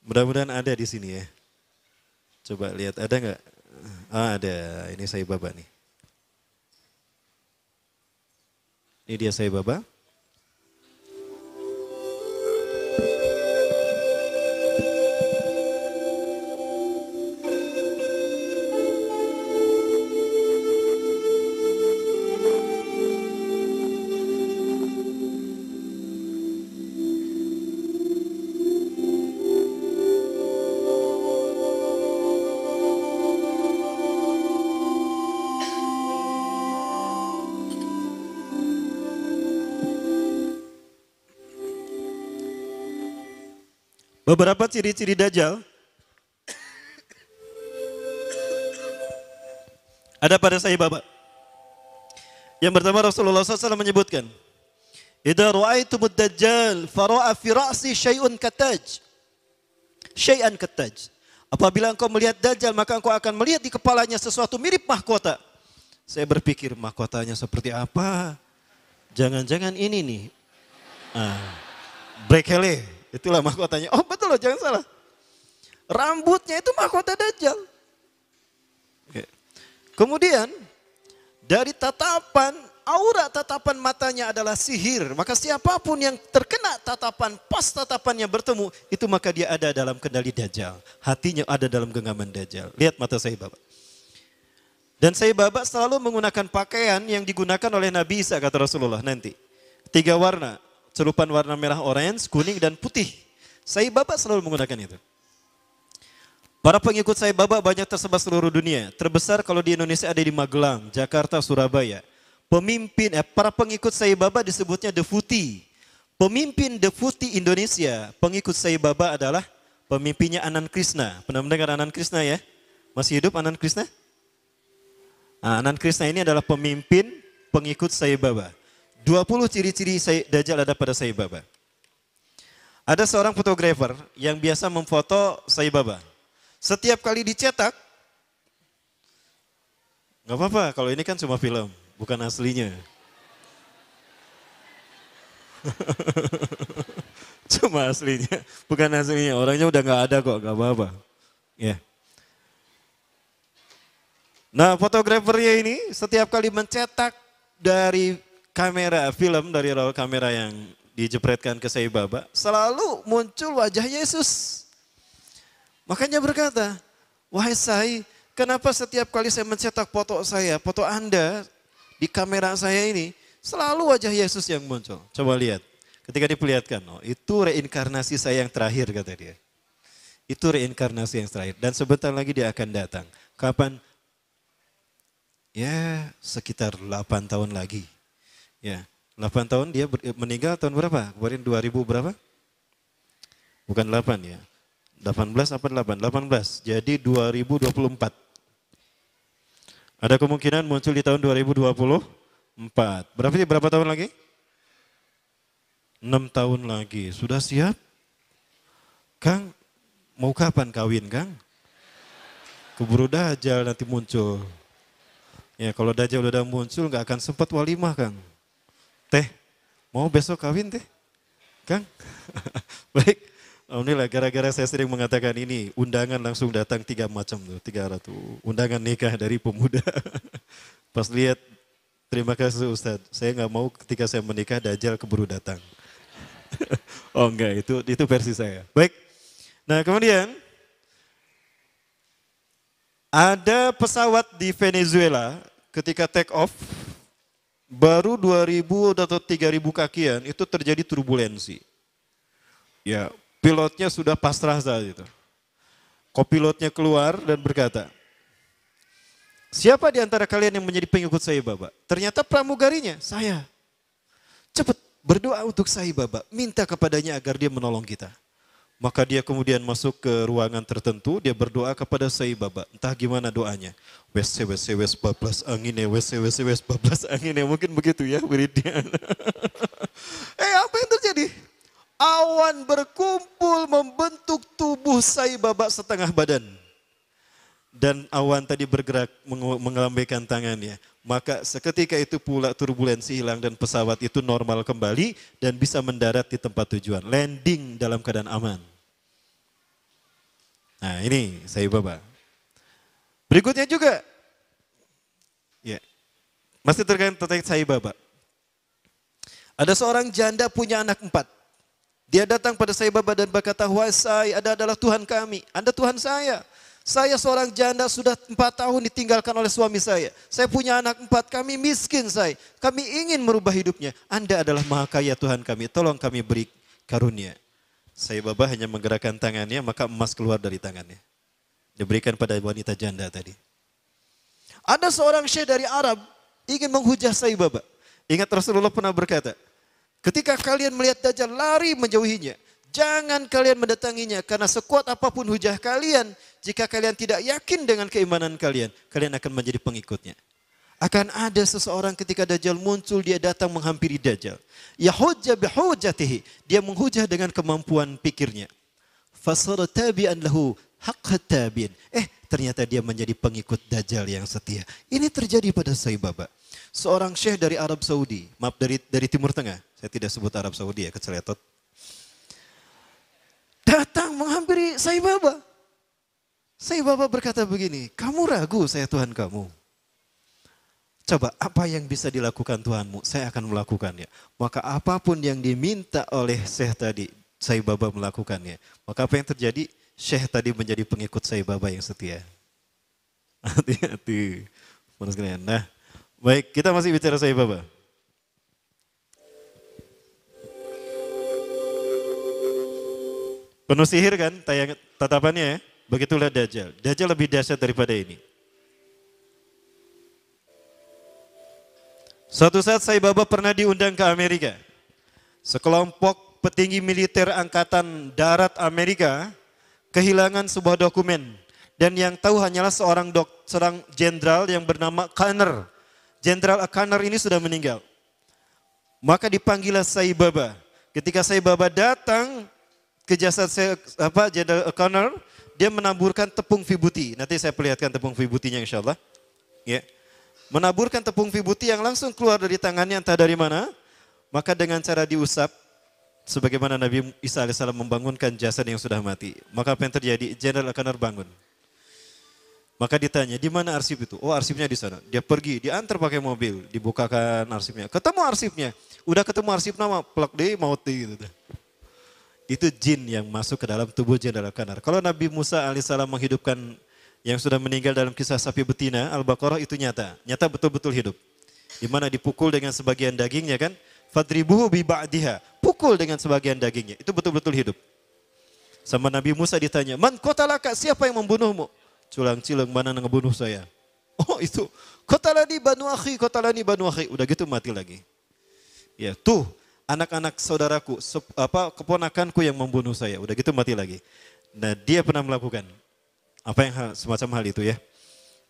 Mudah-mudahan ada di sini ya. Coba lihat, ada nggak? Ah, ada, ini Sai Baba nih. Ini dia Sai Baba. Beberapa ciri-ciri Dajjal ada pada Sai Baba. Yang pertama Rasulullah SAW menyebutkan, idza ra'aitumud dajjal fara'a fi ra'si syai'an kattaj. Apabila engkau melihat Dajjal, maka engkau akan melihat di kepalanya sesuatu mirip mahkota. Saya berpikir mahkotanya seperti apa? Jangan-jangan ini nih. Brekele, itulah mahkotanya. Oh betul loh, jangan salah. Rambutnya itu mahkota Dajjal. Oke. Kemudian dari tatapan, aura tatapan matanya adalah sihir. Maka siapapun yang terkena tatapan, pas tatapannya bertemu, itu maka dia ada dalam kendali Dajjal. Hatinya ada dalam genggaman Dajjal. Lihat mata saya Bapak. Dan saya Bapak selalu menggunakan pakaian yang digunakan oleh Nabi Isa, kata Rasulullah nanti. 3 warna, celupan warna merah, orange, kuning, dan putih. Saya Bapak selalu menggunakan itu. Para pengikut saya Bapak banyak tersebar seluruh dunia. Terbesar kalau di Indonesia ada di Magelang, Jakarta, Surabaya. Para pengikut saya Bapak disebutnya Deputi. Pemimpin Deputi Indonesia, pengikut saya Bapak adalah pemimpinnya Anand Krishna. Pernah mendengar Anand Krishna ya? Masih hidup Anand Krishna? Anand Krishna ini adalah pemimpin pengikut Sai Baba. 20 ciri-ciri Dajjal ada pada Sai Baba. Ada seorang fotografer yang biasa memfoto Sai Baba. Setiap kali dicetak, nggak apa-apa kalau ini kan cuma film, bukan aslinya. Cuma aslinya, bukan aslinya. Orangnya udah nggak ada kok, nggak apa-apa. Ya. Nah, fotografernya ini setiap kali mencetak dari kamera film, dari roll kamera yang dijepretkan ke Sai Baba, selalu muncul wajah Yesus. Makanya berkata, wahai Sai, kenapa setiap kali saya mencetak foto Anda di kamera saya ini, selalu wajah Yesus yang muncul. Coba lihat, ketika diperlihatkan, oh, itu reinkarnasi saya yang terakhir, kata dia. Itu reinkarnasi yang terakhir, dan sebentar lagi dia akan datang. Kapan? Ya, sekitar 8 tahun lagi. Ya, 8 tahun dia meninggal tahun berapa? Kemarin 2000 berapa? Bukan 8 ya. 18 apa 8? 18. Jadi 2024. Ada kemungkinan muncul di tahun 2024. Berapa tahun lagi? 6 tahun lagi. Sudah siap? Kang, mau kapan kawin, Kang? Keburu Dajjal nanti muncul. Ya, kalau Dajjal udah muncul nggak akan sempat walimah, Kang. Teh, mau besok kawin teh? Kang? Baik, alhamdulillah gara-gara saya sering mengatakan ini, undangan langsung datang 3 macam tuh, 300. Undangan nikah dari pemuda. Pas lihat, terima kasih Ustadz, saya nggak mau ketika saya menikah Dajjal keburu datang. Oh enggak, itu versi saya. Baik, nah kemudian ada pesawat di Venezuela ketika take off, baru 2000 atau 3000 kakian itu terjadi turbulensi. Ya, pilotnya sudah pasrah saat itu. Kopilotnya keluar dan berkata, siapa di antara kalian yang menjadi pengikut Sai Baba? Ternyata pramugarinya, saya. Cepat berdoa untuk Sai Baba, minta kepadanya agar dia menolong kita. Maka dia kemudian masuk ke ruangan tertentu, dia berdoa kepada Sai Baba. Entah gimana doanya. Wes bablas angin ya, wes bablas angin ya. Mungkin begitu ya wiridnya. Apa yang terjadi? Awan berkumpul membentuk tubuh Sai Baba setengah badan. Dan awan tadi bergerak mengelambaikan tangannya. Maka seketika itu pula turbulensi hilang dan pesawat itu normal kembali dan bisa mendarat di tempat tujuan. Landing dalam keadaan aman. Nah ini Sai Baba. Berikutnya juga, ya, masih terkait Sai Baba. Ada seorang janda punya anak 4. Dia datang pada Sai Baba dan berkata, wahai Sai, Anda adalah Tuhan kami, Anda Tuhan saya. Saya seorang janda sudah 4 tahun ditinggalkan oleh suami saya. Saya punya anak 4, kami miskin Sai. Kami ingin merubah hidupnya. Anda adalah maha kaya Tuhan kami, tolong kami beri karunia. Sai Baba hanya menggerakkan tangannya, maka emas keluar dari tangannya. Diberikan pada wanita janda tadi. Ada seorang syekh dari Arab ingin menghujah Sai Baba. Ingat Rasulullah pernah berkata, ketika kalian melihat Dajjal lari menjauhinya. Jangan kalian mendatanginya karena sekuat apapun hujah kalian, jika kalian tidak yakin dengan keimanan kalian, kalian akan menjadi pengikutnya. Akan ada seseorang ketika Dajjal muncul, dia datang menghampiri Dajjal. Yahujja bihujatihi, dia menghujah dengan kemampuan pikirnya. Fasara tabi'an lahu haqqa tabi'in. Ternyata dia menjadi pengikut Dajjal yang setia. Ini terjadi pada Sai Baba. Seorang syekh dari Arab Saudi, maaf dari Timur Tengah. Saya tidak sebut Arab Saudi ya, keceletot. Datang menghampiri Sai Baba. Sai Baba berkata begini, kamu ragu saya Tuhan kamu? Coba apa yang bisa dilakukan Tuhanmu, saya akan melakukannya. Maka apapun yang diminta oleh syekh tadi, Sai Baba melakukannya. Maka apa yang terjadi? Syekh tadi menjadi pengikut Sai Baba yang setia. Hati-hati. Nah, baik, kita masih bicara Sai Baba. Penuh sihir kan tatapannya ya? Begitulah Dajjal. Dajjal lebih dahsyat daripada ini. Suatu saat Sai Baba pernah diundang ke Amerika. Sekelompok petinggi militer angkatan darat Amerika kehilangan sebuah dokumen. Dan yang tahu hanyalah seorang jenderal yang bernama Conner. Jenderal Conner ini sudah meninggal. Maka dipanggillah Sai Baba. Ketika Sai Baba datang ke jasad Jenderal Conner, dia menaburkan tepung vibuti. Nanti saya perlihatkan tepung vibutinya insya Allah. Ya. Menaburkan tepung vibuti yang langsung keluar dari tangannya entah dari mana. Maka dengan cara diusap, sebagaimana Nabi Isa AS membangunkan jasad yang sudah mati. Maka apa yang terjadi? Jenderal Conner bangun. Maka ditanya, di mana arsip itu? Oh, arsipnya di sana. Dia pergi, diantar pakai mobil, dibukakan arsipnya. Ketemu arsipnya. Udah ketemu arsip nama, plak deh, mauti gitu. Itu jin yang masuk ke dalam tubuh Jenderal Conner. Kalau Nabi Musa alaihissalam menghidupkan yang sudah meninggal dalam kisah sapi betina, Al-Baqarah itu nyata. Nyata betul-betul hidup. Di mana dipukul dengan sebagian dagingnya kan? Fadribuhu bi ba'diha. Pukul dengan sebagian dagingnya. Itu betul-betul hidup. Sama Nabi Musa ditanya, man qatalaka, siapa yang membunuhmu? Culang-cilang, mana yang ngebunuh saya? Oh itu, qatalani banu akhi. Udah gitu mati lagi. Ya tuh, anak-anak saudaraku, keponakanku yang membunuh saya. Udah gitu mati lagi. Nah dia pernah melakukan apa yang semacam hal itu ya.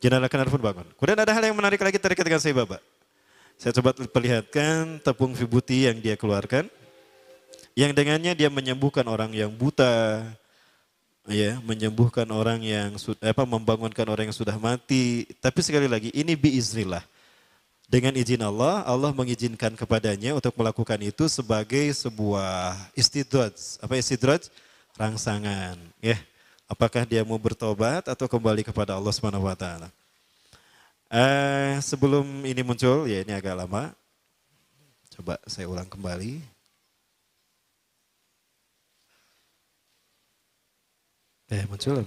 Jenderal Conner pun bangun. Kemudian ada hal yang menarik lagi terkait dengan Sai Baba. Saya coba perlihatkan tepung vibuti yang dia keluarkan. Yang dengannya dia menyembuhkan orang yang buta. Ya, menyembuhkan orang yang membangunkan orang yang sudah mati. Tapi sekali lagi ini biiznillah. Dengan izin Allah, Allah mengizinkan kepadanya untuk melakukan itu sebagai sebuah istidraj. Apa istidraj? Rangsangan. Ya, apakah dia mau bertobat atau kembali kepada Allah Subhanahu wa taala. Sebelum ini muncul, ya ini agak lama. Coba saya ulang kembali. Muncul.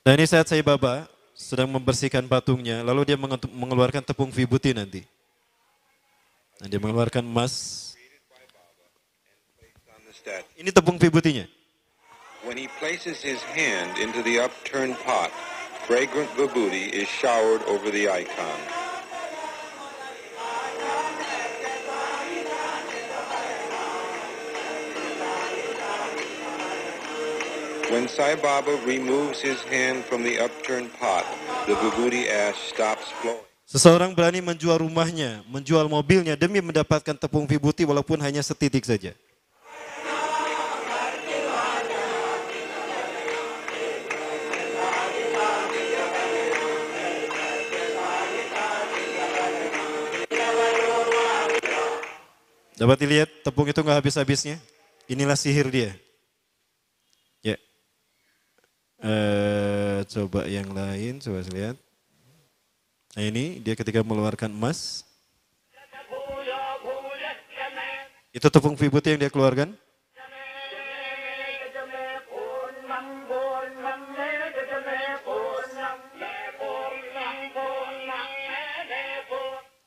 Nah ini saat Sai Baba sedang membersihkan patungnya, lalu dia mengeluarkan tepung vibuti nanti. Nah, dia mengeluarkan emas. Ini tepung vibutinya. When he places his hand into the upturned pot, fragrant vibhuti is showered over the icon. When Sai Baba removes his hand from the upturned pot, the vibhuti ash stops flowing. Seseorang berani menjual rumahnya, menjual mobilnya demi mendapatkan tepung vibhuti walaupun hanya setitik saja. Dapat dilihat tepung itu nggak habis-habisnya. Inilah sihir dia. Ya. Coba yang lain, coba lihat. Nah ini dia ketika mengeluarkan emas. Itu tepung vibhuti yang dia keluarkan.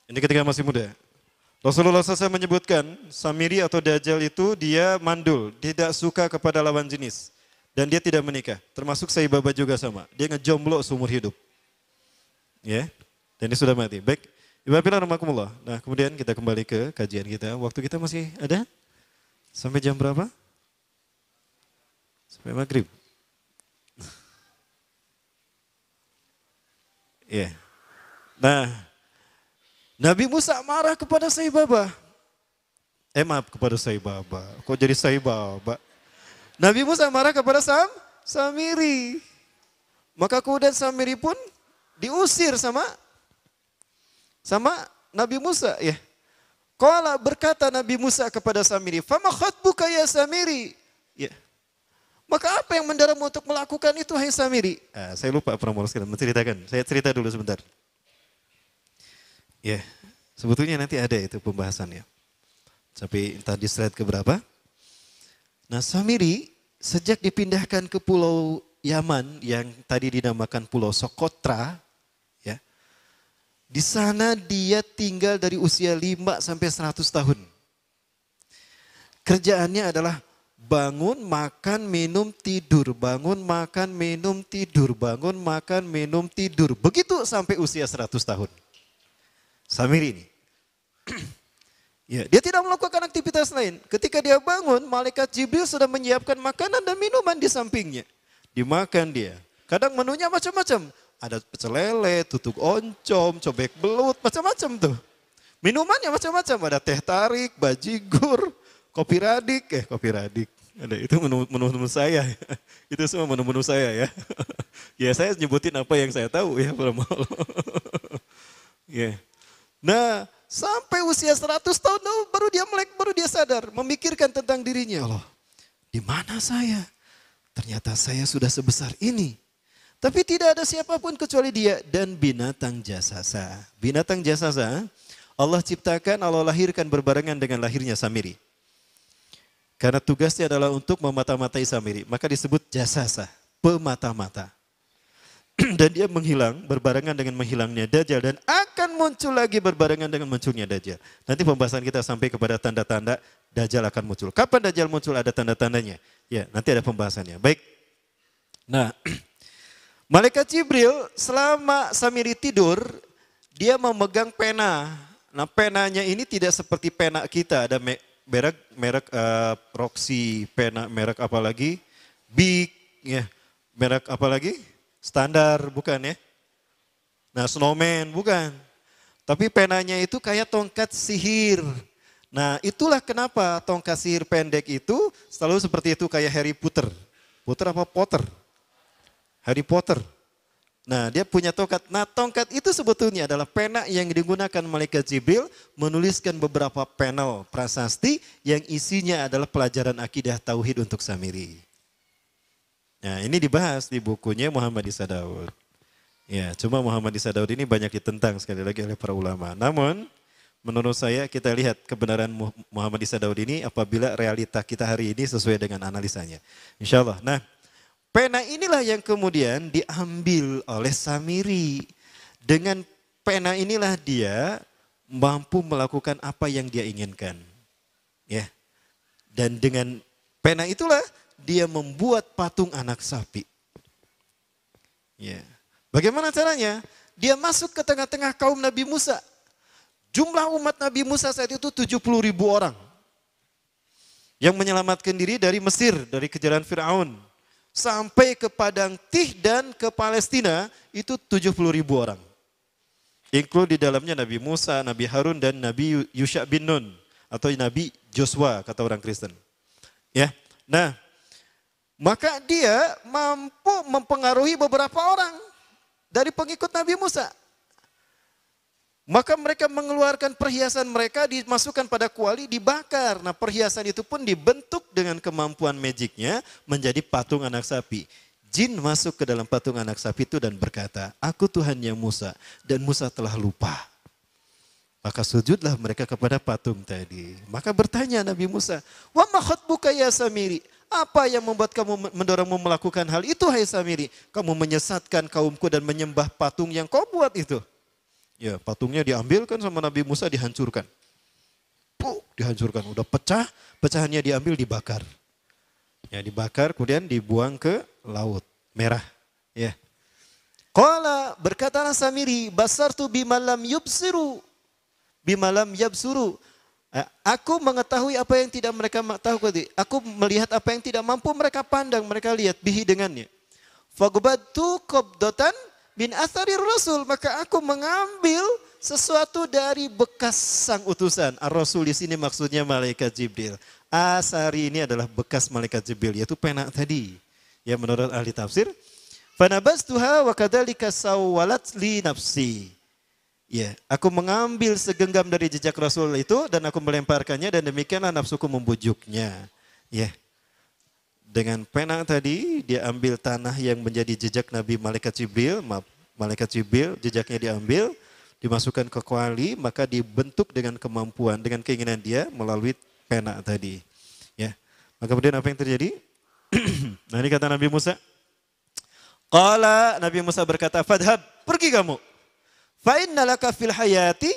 Ini ketika masih muda. Rasulullah SAW menyebutkan Samiri atau Dajjal itu dia mandul, tidak suka kepada lawan jenis. Dan dia tidak menikah, termasuk Sai Baba juga sama. Dia ngejomblo seumur hidup. Ya, dan dia sudah mati. Baik, Ibu Rahmatullah. Nah kemudian kita kembali ke kajian kita. Waktu kita masih ada? Sampai jam berapa? Sampai maghrib. Ya. Nah, Nabi Musa marah kepada Sai Baba. Maaf kepada Sai Baba. Kok jadi Sai Baba? Nabi Musa marah kepada Samiri. Maka kemudian Samiri pun diusir sama Nabi Musa ya. Qala berkata Nabi Musa kepada Samiri, "Fama khatbuka ya Samiri?" Ya. Maka apa yang mendorongmu untuk melakukan itu hai Samiri? Saya lupa Pramono sekalian menceritakan. Saya cerita dulu sebentar. Ya, sebetulnya nanti ada itu pembahasannya. Tapi entah di slide keberapa. Nah Samiri sejak dipindahkan ke pulau Yaman yang tadi dinamakan Pulau Sokotra, ya, di sana dia tinggal dari usia 5 sampai 100 tahun. Kerjaannya adalah bangun, makan, minum, tidur. Bangun, makan, minum, tidur. Bangun, makan, minum, tidur. Begitu sampai usia 100 tahun. Samiri ini. Ya, dia tidak melakukan aktivitas lain. Ketika dia bangun, malaikat Jibril sudah menyiapkan makanan dan minuman di sampingnya. Dimakan dia. Kadang menunya macam-macam. Ada pecel lele, tutuk oncom, cobek belut, macam-macam tuh. Minumannya macam-macam. Ada teh tarik, bajigur, kopi radik. Ada itu menu-menu saya. Itu semua menu-menu saya ya. Ya saya nyebutin apa yang saya tahu ya. Ya. Nah sampai usia 100 tahun baru dia melek, baru dia sadar. Memikirkan tentang dirinya. Allah, di mana saya? Ternyata saya sudah sebesar ini. Tapi tidak ada siapapun kecuali dia dan binatang jasasa. Binatang jasasa Allah ciptakan, Allah lahirkan berbarengan dengan lahirnya Samiri. Karena tugasnya adalah untuk memata-matai Samiri. Maka disebut jasasa, pemata-mata. Dan dia menghilang berbarengan dengan menghilangnya Dajjal. Dan akan muncul lagi berbarengan dengan munculnya Dajjal. Nanti pembahasan kita sampai kepada tanda-tanda Dajjal akan muncul. Kapan Dajjal muncul ada tanda-tandanya. Ya nanti ada pembahasannya. Baik. Nah malaikat Jibril selama Samiri tidur dia memegang pena. Nah penanya ini tidak seperti pena kita. Ada merek Roxy, pena merek apa lagi? Big, ya. Merek apa lagi? Standar, bukan ya? Nah Snowman, bukan. Tapi penanya itu kayak tongkat sihir. Nah itulah kenapa tongkat sihir pendek itu selalu seperti itu kayak Harry Potter. Potter apa Potter? Harry Potter. Nah dia punya tongkat. Nah tongkat itu sebetulnya adalah pena yang digunakan malaikat Jibril menuliskan beberapa panel prasasti yang isinya adalah pelajaran akidah tauhid untuk Samiri. Nah ini dibahas di bukunya Muhammad Isa Daud. Ya cuma Muhammad Isa Daud ini banyak ditentang sekali lagi oleh para ulama. Namun menurut saya kita lihat kebenaran Muhammad Isa Daud ini apabila realita kita hari ini sesuai dengan analisanya. Insya Allah. Nah pena inilah yang kemudian diambil oleh Samiri. Dengan pena inilah dia mampu melakukan apa yang dia inginkan. Ya. Dan dengan pena itulah dia membuat patung anak sapi. Ya. Bagaimana caranya? Dia masuk ke tengah-tengah kaum Nabi Musa. Jumlah umat Nabi Musa saat itu 70.000 orang. Yang menyelamatkan diri dari Mesir, dari kejaran Fir'aun. Sampai ke Padang Tih dan ke Palestina itu 70.000 orang. Include di dalamnya Nabi Musa, Nabi Harun dan Nabi Yusha bin Nun. Atau Nabi Joshua kata orang Kristen. Ya, nah maka dia mampu mempengaruhi beberapa orang dari pengikut Nabi Musa. Maka mereka mengeluarkan perhiasan mereka, dimasukkan pada kuali, dibakar. Nah perhiasan itu pun dibentuk dengan kemampuan magicnya menjadi patung anak sapi. Jin masuk ke dalam patung anak sapi itu dan berkata, aku Tuhannya Musa dan Musa telah lupa. Maka sujudlah mereka kepada patung tadi. Maka bertanya Nabi Musa, wa ma khatbuka ya Samiri? Apa yang membuat kamu mendorongmu melakukan hal itu hai Samiri? Kamu menyesatkan kaumku dan menyembah patung yang kau buat itu. Ya patungnya diambilkan sama Nabi Musa dihancurkan. Dihancurkan, udah pecah, pecahannya diambil dibakar. Ya dibakar kemudian dibuang ke laut merah. Ya. Qala berkatalah Samiri, basartu bimalam yubsiru. Bimalam yabsuru. Aku mengetahui apa yang tidak mereka tahu. Aku melihat apa yang tidak mampu mereka pandang, mereka lihat bihi dengannya. Fagubatu qabdatan bin athari rasul, maka aku mengambil sesuatu dari bekas sang utusan. Ar-Rasul di sini maksudnya malaikat Jibril. Asari ini adalah bekas malaikat Jibril, yaitu pena tadi. Ya, menurut ahli tafsir, fanabastuha wa kadzalika sawwalat li nafsi. Ya, aku mengambil segenggam dari jejak Rasul itu dan aku melemparkannya dan demikianlah nafsuku membujuknya. Ya. Dengan pena tadi dia ambil tanah yang menjadi jejak Nabi Malaikat Jibril, jejaknya diambil, dimasukkan ke kuali, maka dibentuk dengan kemampuan, dengan keinginan dia melalui pena tadi. Ya. Maka kemudian apa yang terjadi? Nah, ini kata Nabi Musa. Qala, Nabi Musa berkata, "Fadhhab, pergi kamu. Fa inna laka fil hayati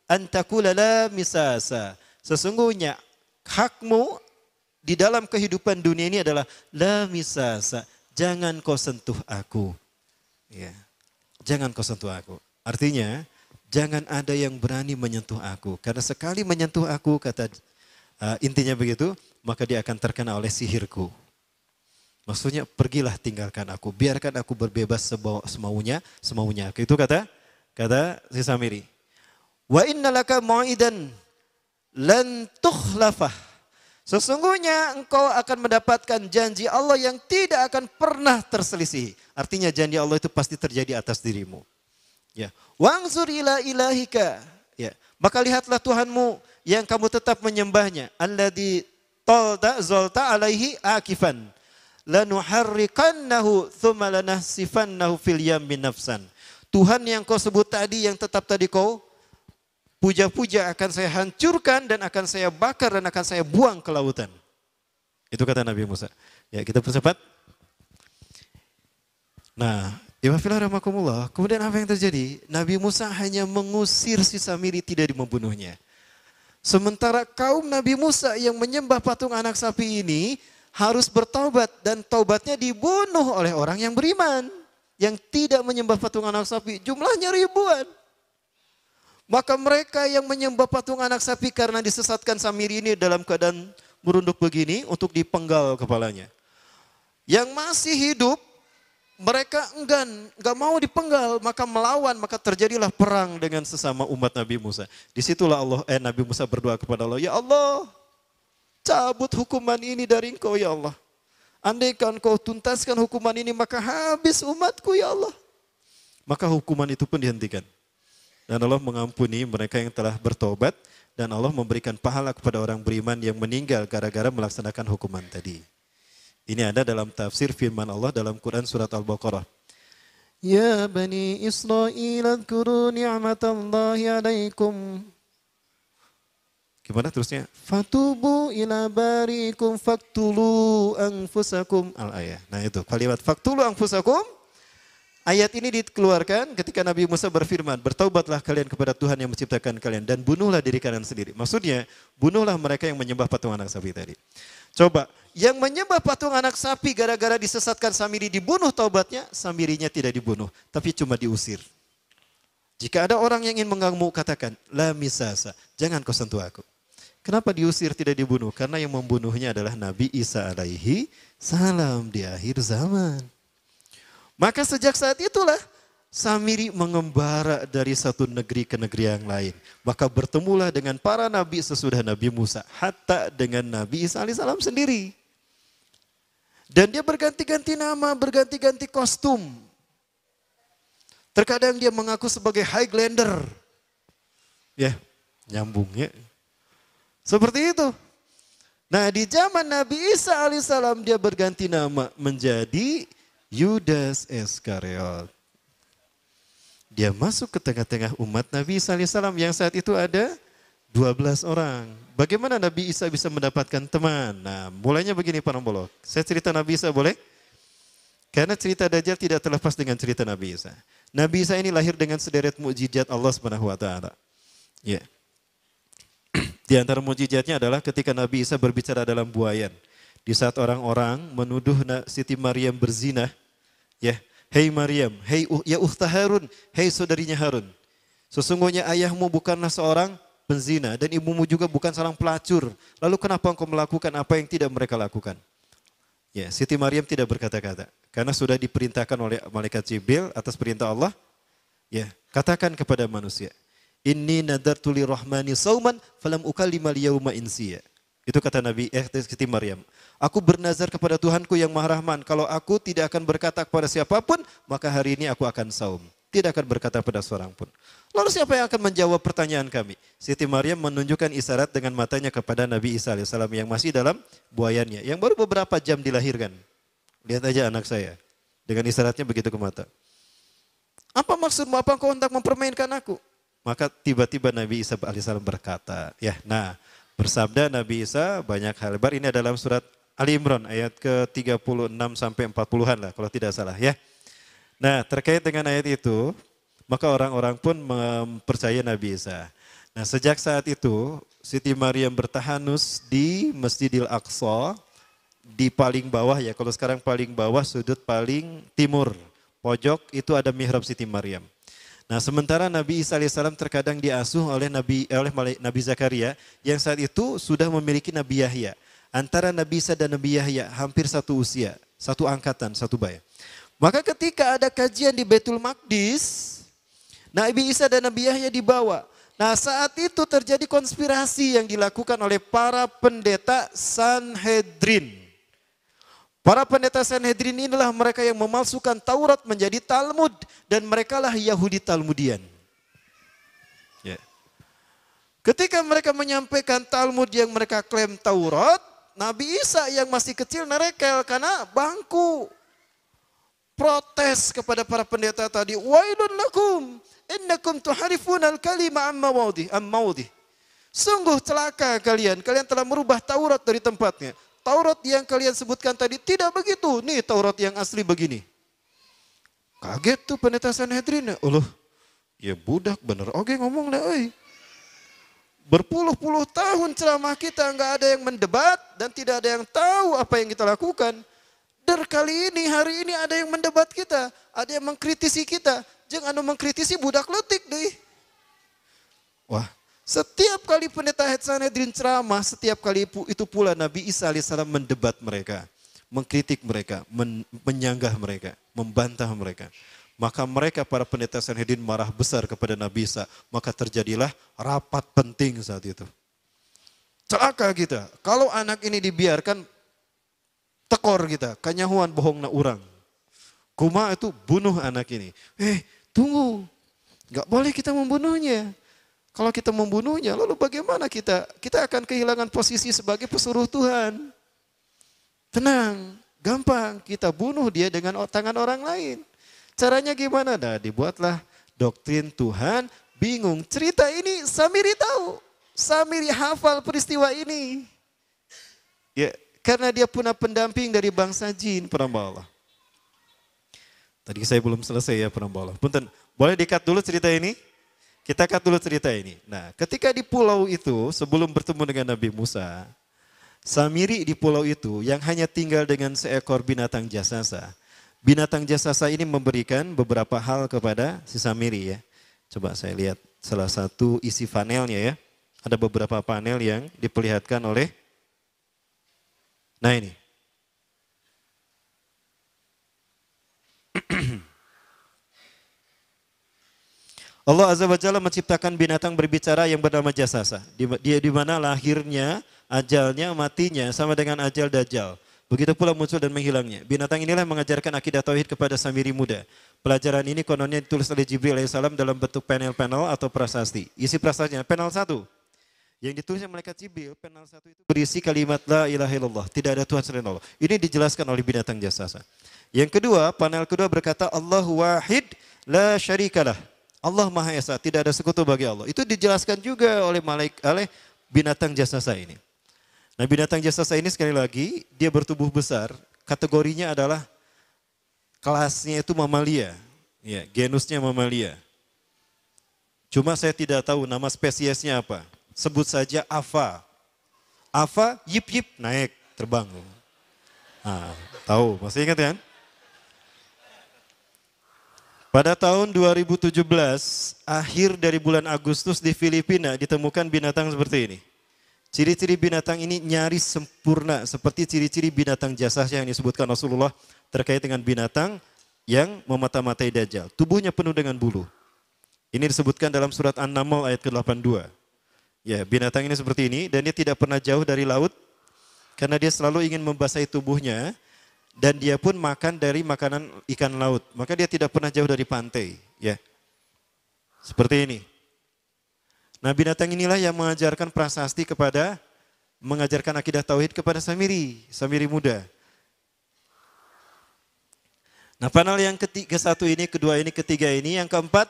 an taqula la misasa." Sesungguhnya hakmu di dalam kehidupan dunia ini adalah la misasa. Jangan kau sentuh aku. Ya. Jangan kau sentuh aku. Artinya, jangan ada yang berani menyentuh aku. Karena sekali menyentuh aku, kata intinya begitu, maka dia akan terkena oleh sihirku. Maksudnya, pergilah tinggalkan aku. Biarkan aku berbebas semaunya. Itu kata si Samiri. Wa innalaka mau'idan lan tukhlafah. Sesungguhnya engkau akan mendapatkan janji Allah yang tidak akan pernah terselisih. Artinya janji Allah itu pasti terjadi atas dirimu. Ya. Wangzur ila ilahika. Ya. Maka lihatlah Tuhanmu yang kamu tetap menyembahnya. Alladzi zolta alaihi akifan. Lanuharrikannahu thumma lanahsifannahu fil yammi nafsan. Tuhan yang kau sebut tadi, yang tetap tadi kau puja-puja, akan saya hancurkan dan akan saya bakar dan akan saya buang ke lautan. Itu kata Nabi Musa. Ya, kita percepat. Nah, Iwafillah, kemudian apa yang terjadi? Nabi Musa hanya mengusir si Samiri, tidak membunuhnya. Sementara kaum Nabi Musa yang menyembah patung anak sapi ini harus bertaubat, dan taubatnya dibunuh oleh orang yang beriman. Yang tidak menyembah patung anak sapi, jumlahnya ribuan. Maka mereka yang menyembah patung anak sapi karena disesatkan Samiri ini dalam keadaan merunduk begini untuk dipenggal kepalanya. Yang masih hidup, mereka enggak mau dipenggal, maka melawan, maka terjadilah perang dengan sesama umat Nabi Musa. Disitulah Nabi Musa berdoa kepada Allah, ya Allah, cabut hukuman ini dari engkau ya Allah. Andaikan kau tuntaskan hukuman ini, maka habis umatku ya Allah. Maka hukuman itu pun dihentikan. Dan Allah mengampuni mereka yang telah bertobat, dan Allah memberikan pahala kepada orang beriman yang meninggal gara-gara melaksanakan hukuman tadi. Ini ada dalam tafsir firman Allah dalam Quran surat Al-Baqarah. Ya Bani Israel, adhkuru ni'matallahi alaikum. Gimana terusnya? Fatubu ila barikum faktulu anfusakum al-ayah. Nah itu kalimat faktulu anfusakum. Ayat ini dikeluarkan ketika Nabi Musa berfirman, bertaubatlah kalian kepada Tuhan yang menciptakan kalian dan bunuhlah diri kalian sendiri. Maksudnya, bunuhlah mereka yang menyembah patung anak sapi tadi. Coba, yang menyembah patung anak sapi gara-gara disesatkan Samiri dibunuh taubatnya, Samirinya tidak dibunuh, tapi cuma diusir. Jika ada orang yang ingin mengganggu, katakan, la misasa, jangan kau sentuh aku. Kenapa diusir tidak dibunuh? Karena yang membunuhnya adalah Nabi Isa alaihi salam di akhir zaman. Maka sejak saat itulah Samiri mengembara dari satu negeri ke negeri yang lain. Maka bertemulah dengan para nabi sesudah Nabi Musa. Hatta dengan Nabi Isa alaihi salam sendiri. Dan dia berganti-ganti nama, berganti-ganti kostum. Terkadang dia mengaku sebagai Highlander. Ya, nyambung ya. Seperti itu. Nah, di zaman Nabi Isa alaihissalam dia berganti nama menjadi Yudas Iskariot. Dia masuk ke tengah-tengah umat Nabi Isa alaihissalam yang saat itu ada 12 orang. Bagaimana Nabi Isa bisa mendapatkan teman? Nah, mulainya begini Pak Nombolok. Saya cerita Nabi Isa boleh? Karena cerita Dajjal tidak terlepas dengan cerita Nabi Isa. Nabi Isa ini lahir dengan sederet mukjizat Allah Subhanahu wa taala. Ya. Di antara mukjizatnya adalah ketika Nabi Isa berbicara dalam buayan. Di saat orang-orang menuduh Siti Maryam berzina, ya, hei Maryam, hei ya ukhta Harun, hei saudarinya Harun. Sesungguhnya ayahmu bukanlah seorang penzina dan ibumu juga bukan seorang pelacur. Lalu kenapa engkau melakukan apa yang tidak mereka lakukan? Ya, Siti Maryam tidak berkata-kata karena sudah diperintahkan oleh malaikat Jibril atas perintah Allah. Ya, katakan kepada manusia, Inni nadartu lirrahmani sauman falam ukallima al-yawma insiya. Itu kata Siti Maryam. Aku bernazar kepada Tuhanku yang Maha Rahman, kalau aku tidak akan berkata kepada siapapun, maka hari ini aku akan saum. Tidak akan berkata pada seorang pun. Lalu siapa yang akan menjawab pertanyaan kami? Siti Maryam menunjukkan isyarat dengan matanya kepada Nabi Isa alaihissalam yang masih dalam buayannya, yang baru beberapa jam dilahirkan. Lihat aja anak saya, dengan isyaratnya begitu ke mata. Apa maksudmu? Apa engkau hendak mempermainkan aku? Maka tiba-tiba Nabi Isa alaihissalam berkata, bersabda Nabi Isa banyak hal lebar. Ini adalah surat Ali Imran ayat ke-36 sampai 40-an lah kalau tidak salah ya. Nah, terkait dengan ayat itu, maka orang-orang pun mempercayai Nabi Isa. Nah, sejak saat itu Siti Maryam bertahanus di Masjidil Aqsa di paling bawah ya. Kalau sekarang paling bawah sudut paling timur, pojok itu ada mihrab Siti Maryam. Nah, sementara Nabi Isa alaihissalam terkadang diasuh oleh Nabi Zakaria yang saat itu sudah memiliki Nabi Yahya. Antara Nabi Isa dan Nabi Yahya hampir satu usia, satu angkatan, satu baya. Maka ketika ada kajian di Baitul Maqdis, Nabi Isa dan Nabi Yahya dibawa. Nah, saat itu terjadi konspirasi yang dilakukan oleh para pendeta Sanhedrin. Para pendeta Sanhedrin inilah mereka yang memalsukan Taurat menjadi Talmud. Dan merekalah Yahudi Talmudian. Ya. Ketika mereka menyampaikan Talmud yang mereka klaim Taurat, Nabi Isa yang masih kecil nerekel karena bangku. Protes kepada para pendeta tadi. Wailun lakum, innakum tuharifuna al-kalima am-mawadih. Sungguh celaka kalian telah merubah Taurat dari tempatnya. Taurat yang kalian sebutkan tadi tidak begitu. Nih Taurat yang asli begini. Kaget tuh pendeta Sanhedrin. Allah, ya budak bener. Oke ngomong lah. Berpuluh-puluh tahun ceramah kita nggak ada yang mendebat dan tidak ada yang tahu apa yang kita lakukan. Dan kali ini, hari ini ada yang mendebat kita. Ada yang mengkritisi kita. Jangan mengkritisi budak letik deh. Wah. Setiap kali pendeta Sanhedrin ceramah, setiap kali itu pula Nabi Isa alaihissalam mendebat mereka, mengkritik mereka, menyanggah mereka, membantah mereka. Maka mereka para pendeta Sanhedrin marah besar kepada Nabi Isa. Maka terjadilah rapat penting saat itu. Celaka kita, kalau anak ini dibiarkan, tekor kita, kanyahuan bohong na urang. Kuma itu bunuh anak ini. Tunggu, gak boleh kita membunuhnya. Kalau kita membunuhnya, lalu bagaimana kita? Kita akan kehilangan posisi sebagai pesuruh Tuhan. Tenang, gampang. Kita bunuh dia dengan tangan orang lain. Caranya gimana? Nah, dibuatlah doktrin Tuhan. Bingung. Cerita ini Samiri tahu. Samiri hafal peristiwa ini. Ya, karena dia punya pendamping dari bangsa jin, penambah Allah. Tadi saya belum selesai ya, penambah Allah. Punten, boleh di-cut dulu cerita ini? Kita cut dulu cerita ini. Nah, ketika di pulau itu, sebelum bertemu dengan Nabi Musa, Samiri di pulau itu yang hanya tinggal dengan seekor binatang jasasa. Binatang jasasa ini memberikan beberapa hal kepada si Samiri ya. Coba saya lihat salah satu isi panelnya ya. Ada beberapa panel yang diperlihatkan oleh, nah ini. Allah Azza wa Jalla menciptakan binatang berbicara yang bernama jasasa. Dia di mana lahirnya, ajalnya, matinya sama dengan ajal Dajjal. Begitu pula muncul dan menghilangnya. Binatang inilah mengajarkan akidah tauhid kepada Samiri muda. Pelajaran ini kononnya ditulis oleh Jibril alaihissalam dalam bentuk panel-panel atau prasasti. Isi prasastinya panel 1. Yang ditulis oleh malaikat Jibril, panel 1 itu berisi kalimat la ilaha illallah, tidak ada Tuhan selain Allah. Ini dijelaskan oleh binatang jasasa. Yang kedua, panel kedua berkata Allahu wahid la syarikalah. Allah Maha Esa, tidak ada sekutu bagi Allah. Itu dijelaskan juga oleh binatang jasasa ini. Nah, binatang jasasa ini sekali lagi, dia bertubuh besar, kategorinya adalah kelasnya itu mamalia. Ya, genusnya mamalia. Cuma saya tidak tahu nama spesiesnya apa. Sebut saja Afa. Afa, yip, naik, terbang. Nah, tahu, masih ingat kan? Pada tahun 2017, akhir dari bulan Agustus di Filipina ditemukan binatang seperti ini. Ciri-ciri binatang ini nyaris sempurna seperti ciri-ciri binatang jasasa yang disebutkan Rasulullah terkait dengan binatang yang memata-matai Dajjal. Tubuhnya penuh dengan bulu. Ini disebutkan dalam surat An-Naml ayat ke-82. Ya, binatang ini seperti ini dan dia tidak pernah jauh dari laut karena dia selalu ingin membasahi tubuhnya dan dia pun makan dari makanan ikan laut. Maka dia tidak pernah jauh dari pantai, ya. Seperti ini. Nah, binatang inilah yang mengajarkan prasasti mengajarkan akidah tauhid kepada Samiri muda. Nah, panel yang ketiga, satu ini, kedua ini, ketiga ini, yang keempat,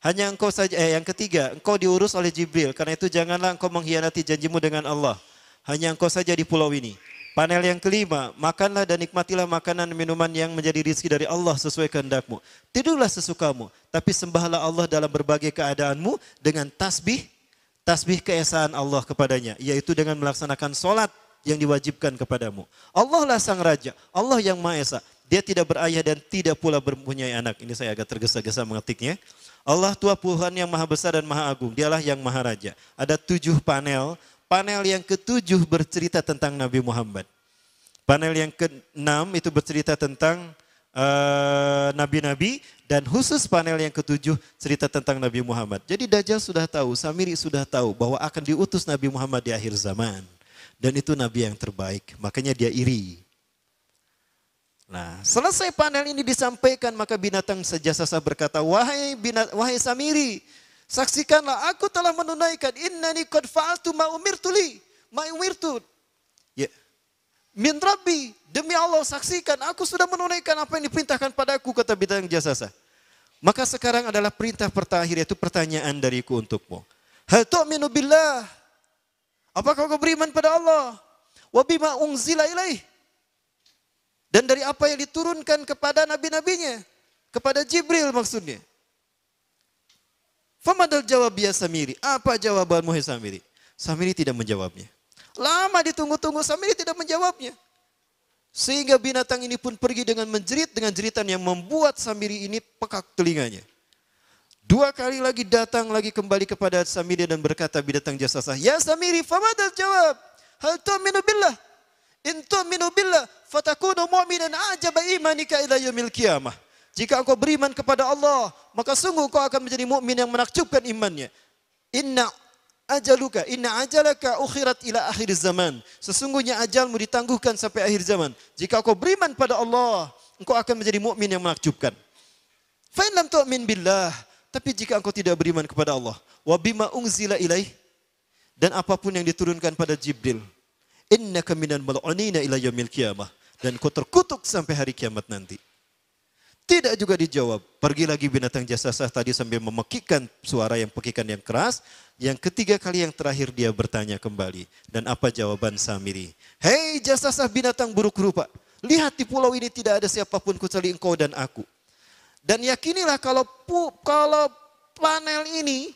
hanya engkau saja, yang ketiga, engkau diurus oleh Jibril. Karena itu janganlah engkau mengkhianati janjimu dengan Allah. Hanya engkau saja di pulau ini. Panel yang kelima, makanlah dan nikmatilah makanan dan minuman yang menjadi rizki dari Allah sesuai kehendakmu. Tidurlah sesukamu, tapi sembahlah Allah dalam berbagai keadaanmu dengan tasbih keesaan Allah kepadanya. Yaitu dengan melaksanakan sholat yang diwajibkan kepadamu. Allah lah sang raja, Allah yang Maha Esa. Dia tidak berayah dan tidak pula mempunyai anak. Ini saya agak tergesa-gesa mengetiknya. Allah Tuhan Tuhan yang maha besar dan maha agung. Dialah yang maha raja. Ada 7 panel. Panel yang ke-7 bercerita tentang Nabi Muhammad. Panel yang ke-6 itu bercerita tentang nabi-nabi. Dan khusus panel yang ke-7 cerita tentang Nabi Muhammad. Jadi Dajjal sudah tahu, Samiri sudah tahu bahwa akan diutus Nabi Muhammad di akhir zaman. Dan itu Nabi yang terbaik. Makanya dia iri. Nah, selesai panel ini disampaikan, maka binatang sejasasa berkata, wahai Samiri, saksikanlah aku telah menunaikan innani qad fa'altu ma umirtu. Ya. Min Rabbi, demi Allah saksikan aku sudah menunaikan apa yang diperintahkan padaku, kata binatang jasasa. Maka sekarang adalah perintah terakhir, yaitu pertanyaan dariku untukmu. Hal tu'minu billah? Apakah kau beriman pada Allah? Wa bima unzila ilaih? Dan dari apa yang diturunkan kepada nabi-nabinya. Kepada Jibril maksudnya. Famadal jawab ya Samiri. Apa jawabanmu hai Samiri? Samiri tidak menjawabnya. Lama ditunggu-tunggu Samiri tidak menjawabnya. Sehingga binatang ini pun pergi dengan menjerit dengan jeritan yang membuat Samiri ini pekak telinganya. 2 kali lagi datang lagi kembali kepada Samiri dan berkata binatang jasasa. Ya Samiri, famadal jawab. Hal tu'minu billah? In tu'minu billah fatakunu mu'minan ajaba imanika ila yaumil qiyamah. Jika engkau beriman kepada Allah, maka sungguh engkau akan menjadi mukmin yang menakjubkan imannya. Inna ajalaka ukhirat ila akhir zaman. Sesungguhnya ajalmu ditangguhkan sampai akhir zaman. Jika engkau beriman pada Allah, engkau akan menjadi mukmin yang menakjubkan. Fa in lam tu'min billah, tapi jika engkau tidak beriman kepada Allah, wa bima unzila ilaih, dan apapun yang diturunkan pada Jibril, innaka minal mal'unina ila yaumil qiyamah, dan kau terkutuk sampai hari kiamat nanti. Tidak juga dijawab. Pergi lagi binatang jasasa tadi sambil memekikkan suara yang pekikan yang keras. Yang ketiga kali yang terakhir dia bertanya kembali. Dan apa jawaban Samiri? Hei jasasa binatang buruk rupa. Lihat di pulau ini tidak ada siapapun kecuali engkau dan aku. Dan yakinilah kalau panel ini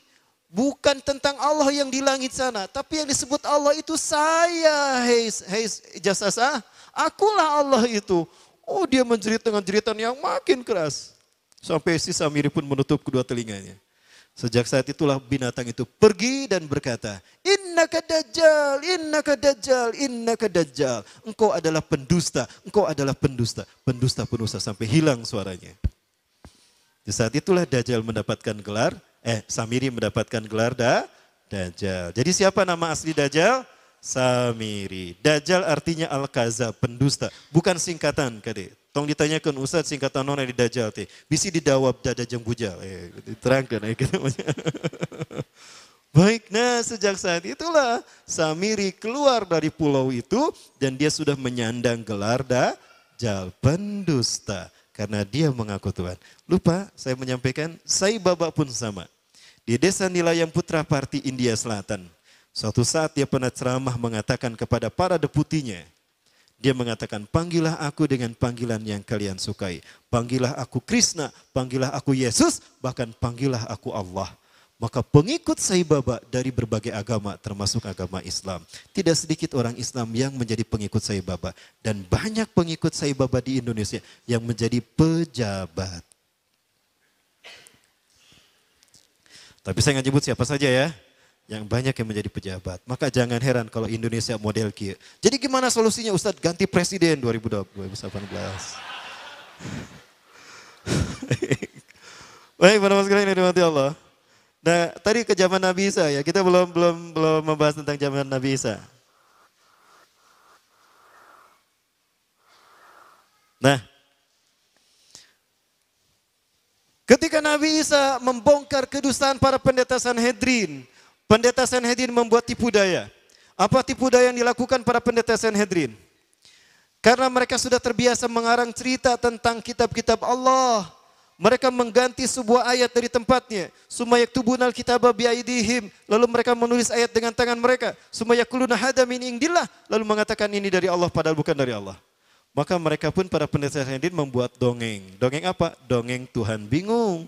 bukan tentang Allah yang di langit sana. Tapi yang disebut Allah itu saya. Hei jasasa. Akulah Allah itu. Oh, dia menjerit dengan jeritan yang makin keras. Sampai si Samiri pun menutup kedua telinganya. Sejak saat itulah binatang itu pergi dan berkata, Innaka dajjal, innaka dajjal, innaka dajjal. Engkau adalah pendusta, engkau adalah pendusta. Pendusta sampai hilang suaranya. Di saat itulah Dajjal mendapatkan gelar, Samiri mendapatkan gelar Dajjal. Jadi siapa nama asli Dajjal? Samiri. Dajjal artinya Al-Kazab, pendusta. Bukan singkatan, Kade. Tong ditanyakan Ustaz singkatan nona di Dajjal teh. Bisi didawab dada jembujal. Terangkan Baik, nah sejak saat itulah Samiri keluar dari pulau itu dan dia sudah menyandang gelar Dajjal, pendusta. Karena dia mengaku Tuhan. Lupa saya menyampaikan, Sai Baba pun sama. Di desa Nilayam Putra Parti, India Selatan. Suatu saat dia pernah ceramah mengatakan kepada para deputinya. Dia mengatakan, panggillah aku dengan panggilan yang kalian sukai. Panggillah aku Krishna, panggillah aku Yesus, bahkan panggillah aku Allah. Maka pengikut Sai Baba dari berbagai agama termasuk agama Islam. Tidak sedikit orang Islam yang menjadi pengikut Sai Baba. Dan banyak pengikut Sai Baba di Indonesia yang menjadi pejabat. Tapi saya nggak nyebut siapa saja ya. Yang banyak yang menjadi pejabat. Maka jangan heran kalau Indonesia model kia. Jadi gimana solusinya Ustadz? Ganti presiden 2018. Baik, pada mas sekalian yang dimati Allah. Nah, tadi ke zaman Nabi Isa ya. Kita belum membahas tentang zaman Nabi Isa. Nah, ketika Nabi Isa membongkar kedustaan para pendeta Sanhedrin, pendeta Sanhedrin membuat tipu daya. Apa tipu daya yang dilakukan para pendeta Sanhedrin? Karena mereka sudah terbiasa mengarang cerita tentang kitab-kitab Allah. Mereka mengganti sebuah ayat dari tempatnya. Summa yaktubunal kitaba biaidihim. Lalu mereka menulis ayat dengan tangan mereka. Summa yaquluna hadza min indillah. Lalu mengatakan ini dari Allah padahal bukan dari Allah. Maka mereka pun para pendeta Sanhedrin membuat dongeng. Dongeng apa? Dongeng Tuhan bingung.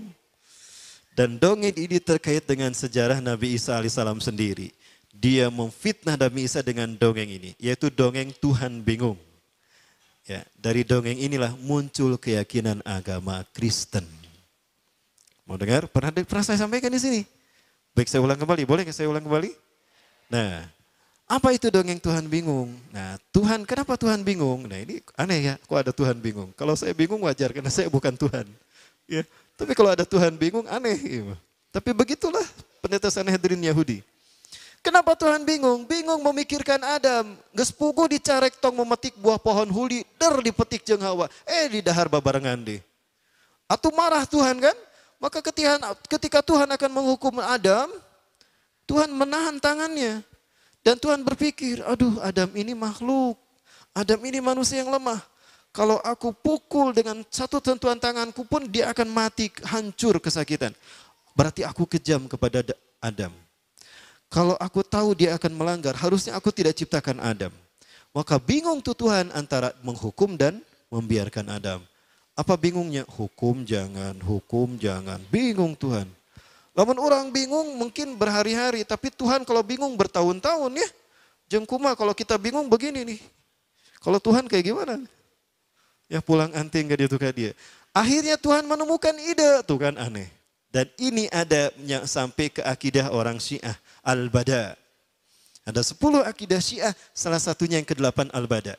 Dan dongeng ini terkait dengan sejarah Nabi Isa alaihissalam sendiri. Dia memfitnah Nabi Isa dengan dongeng ini. Yaitu dongeng Tuhan bingung. Ya, dari dongeng inilah muncul keyakinan agama Kristen. Mau dengar? Pernah saya sampaikan di sini. Baik, saya ulang kembali. Boleh saya ulang kembali? Nah, apa itu dongeng Tuhan bingung? Nah, Tuhan, kenapa Tuhan bingung? Nah, ini aneh ya, kok ada Tuhan bingung? Kalau saya bingung wajar karena saya bukan Tuhan. Ya, tapi kalau ada Tuhan bingung aneh. Ya. Tapi begitulah pendeta Sanhedrin Yahudi. Kenapa Tuhan bingung? Bingung memikirkan Adam. Geus puguh dicarek tong memetik buah pohon huli, dipetik jeung Hawa. Di dahar babarengan deh. Atuh marah Tuhan kan? Maka ketika Tuhan akan menghukum Adam, Tuhan menahan tangannya. Dan Tuhan berpikir, aduh Adam ini makhluk. Adam ini manusia yang lemah. Kalau aku pukul dengan satu sentuhan tanganku pun dia akan mati, hancur kesakitan. Berarti aku kejam kepada Adam. Kalau aku tahu dia akan melanggar, harusnya aku tidak ciptakan Adam. Maka bingung tuh Tuhan antara menghukum dan membiarkan Adam. Apa bingungnya? Hukum jangan. Bingung Tuhan. Lamun orang bingung mungkin berhari-hari, tapi Tuhan kalau bingung bertahun-tahun ya. Jengkuma kalau kita bingung begini nih. Kalau Tuhan kayak gimana? Ya pulang anting gak dia. Akhirnya Tuhan menemukan ide, tuh kan aneh. Dan ini ada yang sampai ke akidah orang Syiah. Al-Bada. Ada 10 akidah Syiah, salah satunya yang ke-8 Al-Bada.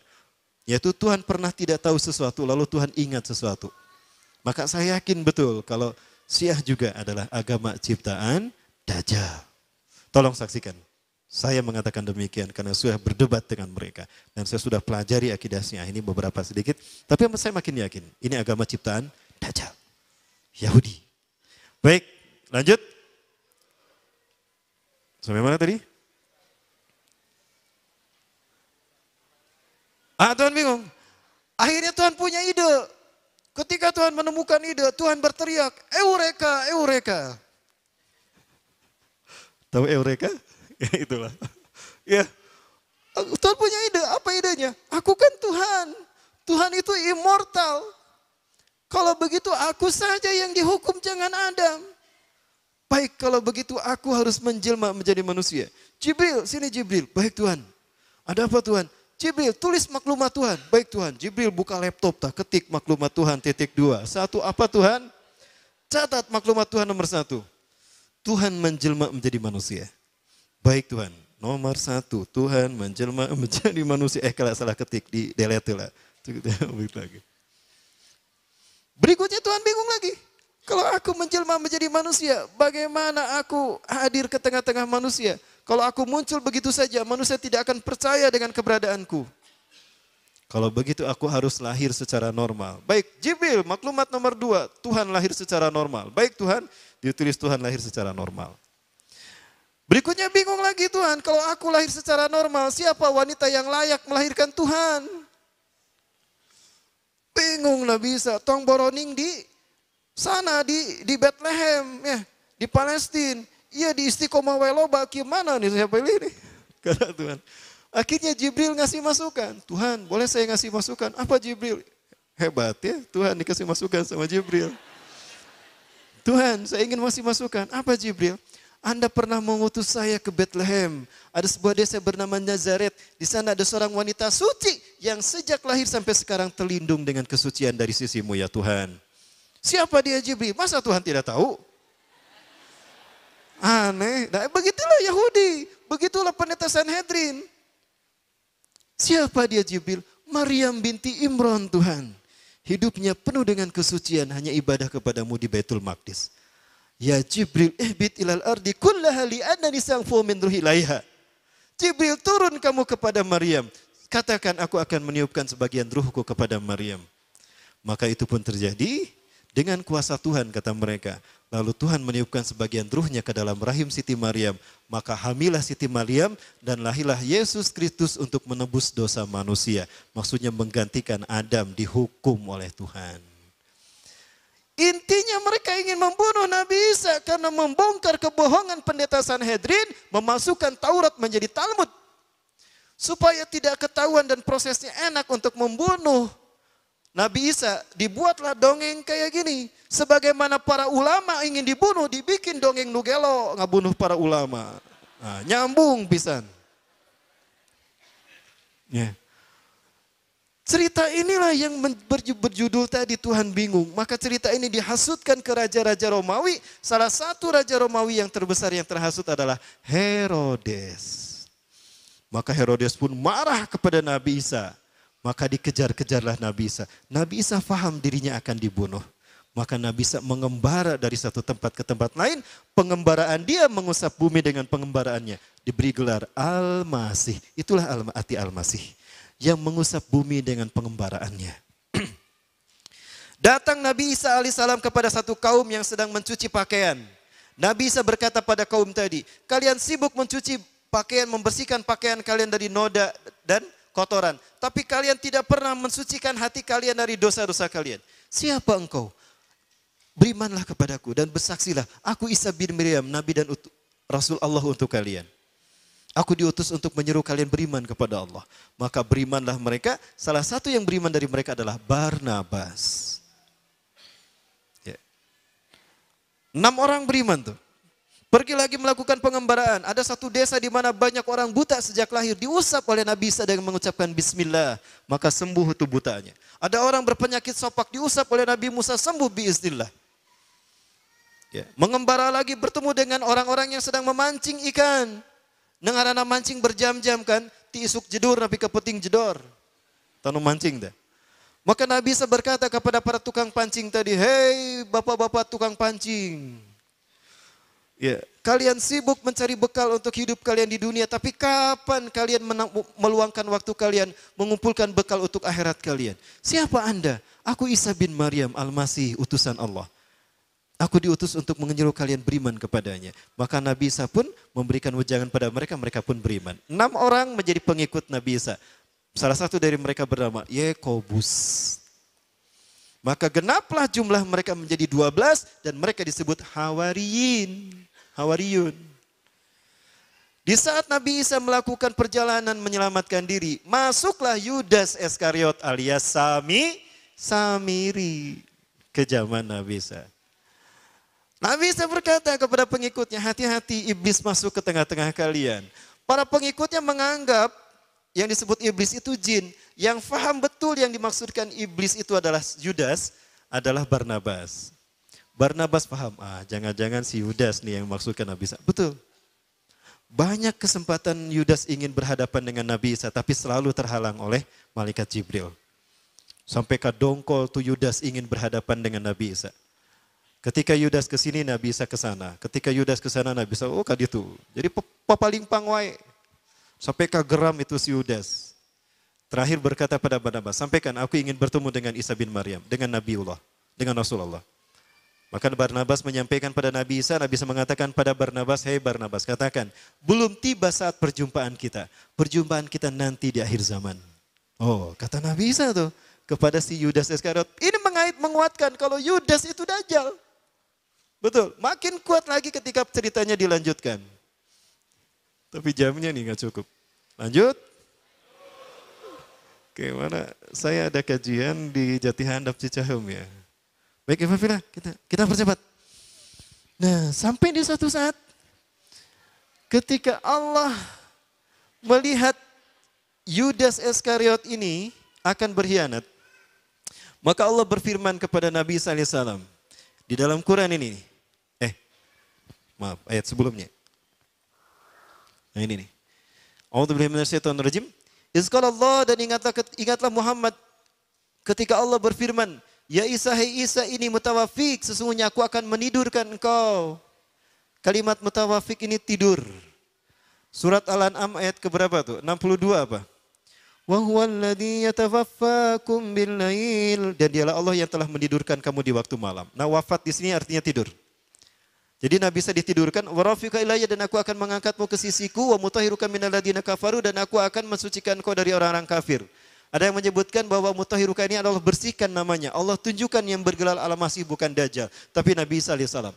Yaitu Tuhan pernah tidak tahu sesuatu, lalu Tuhan ingat sesuatu. Maka saya yakin betul kalau Syiah juga adalah agama ciptaan Dajjal. Tolong saksikan. Saya mengatakan demikian karena sudah berdebat dengan mereka. Dan saya sudah pelajari akidah Syiah ini beberapa sedikit. Tapi saya makin yakin, ini agama ciptaan Dajjal. Yahudi. Baik, lanjut. Sampai mana tadi? Tuhan bingung. Akhirnya Tuhan punya ide. Ketika Tuhan menemukan ide, Tuhan berteriak, Eureka, Eureka. Tahu Eureka? Ya itulah. Ya, Tuhan punya ide. Apa idenya? Aku kan Tuhan. Tuhan itu immortal. Kalau begitu aku saja yang dihukum, jangan Adam. Baik, kalau begitu aku harus menjelma menjadi manusia. Jibril, sini Jibril. Baik Tuhan. Ada apa Tuhan? Jibril, tulis maklumat Tuhan. Baik Tuhan. Jibril buka laptop, ketik maklumat Tuhan, (2). Satu apa Tuhan? Catat maklumat Tuhan nomor 1. Tuhan menjelma menjadi manusia. Baik Tuhan. Nomor 1, Tuhan menjelma menjadi manusia. Kalau salah ketik, di delete lah. Berikutnya Tuhan bingung lagi. Kalau aku menjelma menjadi manusia, bagaimana aku hadir ke tengah-tengah manusia? Kalau aku muncul begitu saja, manusia tidak akan percaya dengan keberadaanku. Kalau begitu aku harus lahir secara normal. Baik, Jibril, maklumat nomor 2, Tuhan lahir secara normal. Baik Tuhan, ditulis Tuhan lahir secara normal. Berikutnya bingung lagi Tuhan, kalau aku lahir secara normal, siapa wanita yang layak melahirkan Tuhan? Bingung lah bisa, tong boroning di sana di Bethlehem, ya, di Palestina, iya di Istiqomah Weloba, gimana nih saya pilih nih? Kata Tuhan. Akhirnya Jibril ngasih masukan. Tuhan, boleh saya ngasih masukan? Apa Jibril? Hebat ya, Tuhan dikasih masukan sama Jibril. Tuhan, saya ingin ngasih masukan. Apa Jibril? Anda pernah mengutus saya ke Bethlehem. Ada sebuah desa bernama Nazaret. Di sana ada seorang wanita suci yang sejak lahir sampai sekarang terlindung dengan kesucian dari sisimu ya Tuhan. Siapa dia Jibril? Masa Tuhan tidak tahu? Aneh. Nah, begitulah Yahudi. Begitulah pendeta Sanhedrin. Siapa dia Jibril? Maryam binti Imran Tuhan. Hidupnya penuh dengan kesucian, hanya ibadah kepadamu di Baitul Maqdis. Ya Jibril, ihbit ilal ardi kullaha li'annani sangfu min ruhi ilaiha. Jibril, turun kamu kepada Maryam. Katakan aku akan meniupkan sebagian ruhku kepada Maryam. Maka itu pun terjadi dengan kuasa Tuhan, kata mereka. Lalu Tuhan meniupkan sebagian ruhnya ke dalam rahim Siti Maryam. Maka hamilah Siti Maryam dan lahirlah Yesus Kristus untuk menebus dosa manusia. Maksudnya menggantikan Adam dihukum oleh Tuhan. Intinya mereka ingin membunuh Nabi Isa karena membongkar kebohongan pendeta Sanhedrin, memasukkan Taurat menjadi Talmud. Supaya tidak ketahuan dan prosesnya enak untuk membunuh Nabi Isa, dibuatlah dongeng kayak gini. Sebagaimana para ulama ingin dibunuh, dibikin dongeng nugelo, ngabunuh para ulama. Nah, nyambung pisan. Ya. Cerita inilah yang berjudul tadi Tuhan bingung. Maka cerita ini dihasutkan ke raja-raja Romawi. Salah satu raja Romawi yang terbesar yang terhasut adalah Herodes. Maka Herodes pun marah kepada Nabi Isa. Maka dikejar-kejarlah Nabi Isa. Nabi Isa faham dirinya akan dibunuh. Maka Nabi Isa mengembara dari satu tempat ke tempat lain. Pengembaraan dia mengusap bumi dengan pengembaraannya. Diberi gelar Al-Masih. Itulah arti Al-Masih. Yang mengusap bumi dengan pengembaraannya. Datang Nabi Isa alaihissalam kepada satu kaum yang sedang mencuci pakaian. Nabi Isa berkata pada kaum tadi, kalian sibuk mencuci pakaian, membersihkan pakaian kalian dari noda dan kotoran. Tapi kalian tidak pernah mensucikan hati kalian dari dosa-dosa kalian. Siapa engkau? Berimanlah kepadaku dan bersaksilah. Aku Isa bin Maryam, Nabi dan Rasul Allah untuk kalian. Aku diutus untuk menyeru kalian beriman kepada Allah. Maka berimanlah mereka. Salah satu yang beriman dari mereka adalah Barnabas. Ya. 6 orang beriman tuh. Pergi lagi melakukan pengembaraan. Ada satu desa di mana banyak orang buta sejak lahir. Diusap oleh Nabi Isa dengan mengucapkan Bismillah. Maka sembuh itu butanya. Ada orang berpenyakit sopak diusap oleh Nabi Musa, sembuh biiznillah. Ya. Mengembara lagi bertemu dengan orang-orang yang sedang memancing ikan. Nengarana mancing berjam-jam kan, tiisuk jedur napi kepeting jedor. Tanu mancing dah. Maka Nabi Isa berkata kepada para tukang pancing tadi, hei bapak-bapak tukang pancing. Ya, kalian sibuk mencari bekal untuk hidup kalian di dunia, tapi kapan kalian meluangkan waktu kalian mengumpulkan bekal untuk akhirat kalian? Siapa Anda? Aku Isa bin Maryam Al-Masih, utusan Allah. Aku diutus untuk menyeru kalian beriman kepadanya. Maka Nabi Isa pun memberikan wejangan pada mereka, mereka pun beriman. 6 orang menjadi pengikut Nabi Isa. Salah satu dari mereka bernama Yakobus. Maka genaplah jumlah mereka menjadi 12 dan mereka disebut Hawariyun. Di saat Nabi Isa melakukan perjalanan menyelamatkan diri, masuklah Yudas Iskariot alias Samiri ke zaman Nabi Isa. Nabi Isa berkata kepada pengikutnya, hati-hati iblis masuk ke tengah-tengah kalian. Para pengikutnya menganggap yang disebut iblis itu jin. Yang faham betul yang dimaksudkan iblis itu adalah Yudas, adalah Barnabas. Barnabas paham, jangan-jangan si Yudas nih yang maksudkan Nabi Isa. Betul. Banyak kesempatan Yudas ingin berhadapan dengan Nabi Isa, tapi selalu terhalang oleh malaikat Jibril. Sampai ke dongkol tuh Yudas ingin berhadapan dengan Nabi Isa. Ketika Yudas ke sini, Nabi Isa ke sana. Ketika Yudas ke sana, Nabi Isa, kaditu. Jadi papaling pangwai. Sampai ke geram itu si Yudas. Terakhir berkata pada Barnabas, sampaikan aku ingin bertemu dengan Isa bin Maryam, dengan Nabiullah, dengan Rasulullah. Maka Barnabas menyampaikan pada Nabi Isa mengatakan pada Barnabas, hei Barnabas, katakan, belum tiba saat perjumpaan kita. Perjumpaan kita nanti di akhir zaman. Oh, kata Nabi Isa tuh kepada si Yudas Iskariot. Ini menguatkan kalau Yudas itu Dajjal. Betul, makin kuat lagi ketika ceritanya dilanjutkan. Tapi jamnya nih nggak cukup. Lanjut. Oke, mana saya ada kajian di Jati Handap Cicahem ya. Baik Ibu Fila, kita percepat. Nah, sampai di suatu saat ketika Allah melihat Yudas Iskariot ini akan berkhianat, maka Allah berfirman kepada Nabi Isa alaihissalam di dalam Quran ini. Maaf, ayat sebelumnya. Nah ini nih. A'udzubillahi minasyaitonirrajim. Izqala Allah, dan ingatlah Muhammad ketika Allah berfirman, Ya Isa, hai Isa, ini mutawafik, sesungguhnya aku akan menidurkan engkau. Kalimat mutawafik ini tidur. Surat Al-An'am ayat keberapa tuh? 62 apa? Wa huwallazi yatawaffakum bil-lail, dan dialah Allah yang telah menidurkan kamu di waktu malam. Nah, wafat di sini artinya tidur. Jadi Nabi Isa ditidurkan, wa rafiqa ilayya, dan aku akan mengangkatmu ke sisiku, wa mutahhiruka minal ladzina kafaru, dan aku akan mensucikan kau dari orang-orang kafir. Ada yang menyebutkan bahwa mutahhiruka ini adalah bersihkan namanya. Allah tunjukkan yang bergelar Al-Masih bukan Dajjal, tapi Nabi Isa alaihissalam.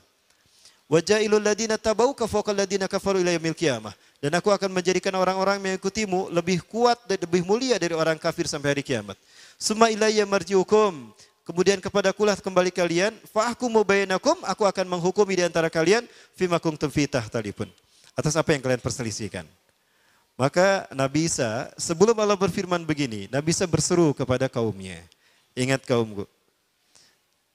Wa ja'ilul ladzina tabauka fawqal ladzina kafaru ila yaumil qiyamah. Dan aku akan menjadikan orang-orang yang mengikutimu lebih kuat dan lebih mulia dari orang kafir sampai hari kiamat. Summa ilayya marji'ukum. Kemudian kepadakulah kembali kalian. Fahkumu bainakum. Aku akan menghukumi di antara kalian. Fima kuntum fi tahtalifun. Atas apa yang kalian perselisihkan. Maka Nabi Isa sebelum Allah berfirman begini. Nabi Isa berseru kepada kaumnya. Ingat kaumku.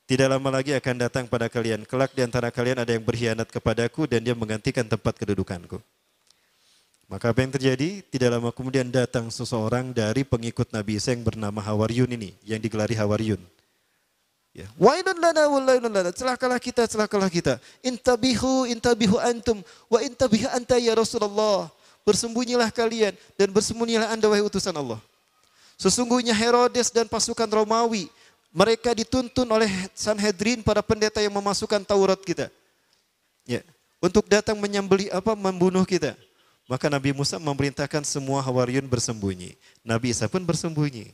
Tidak lama lagi akan datang pada kalian. Kelak di antara kalian ada yang berkhianat kepadaku dan dia menggantikan tempat kedudukanku. Maka apa yang terjadi? Tidak lama kemudian datang seseorang dari pengikut Nabi Isa yang bernama Hawariyun ini. Yang digelari Hawariyun. Ya. Wailun lana wailun lana. Celakalah kita, celakalah kita. Intabihu antum. Wa intabihu anta ya Rasulullah. Bersembunyilah kalian dan bersembunyilah anda wahai utusan Allah. Sesungguhnya Herodes dan pasukan Romawi, mereka dituntun oleh Sanhedrin, para pendeta yang memasukkan Taurat kita. Ya, untuk datang membunuh kita. Maka Nabi Musa memerintahkan semua Hawariyun bersembunyi. Nabi Isa pun bersembunyi.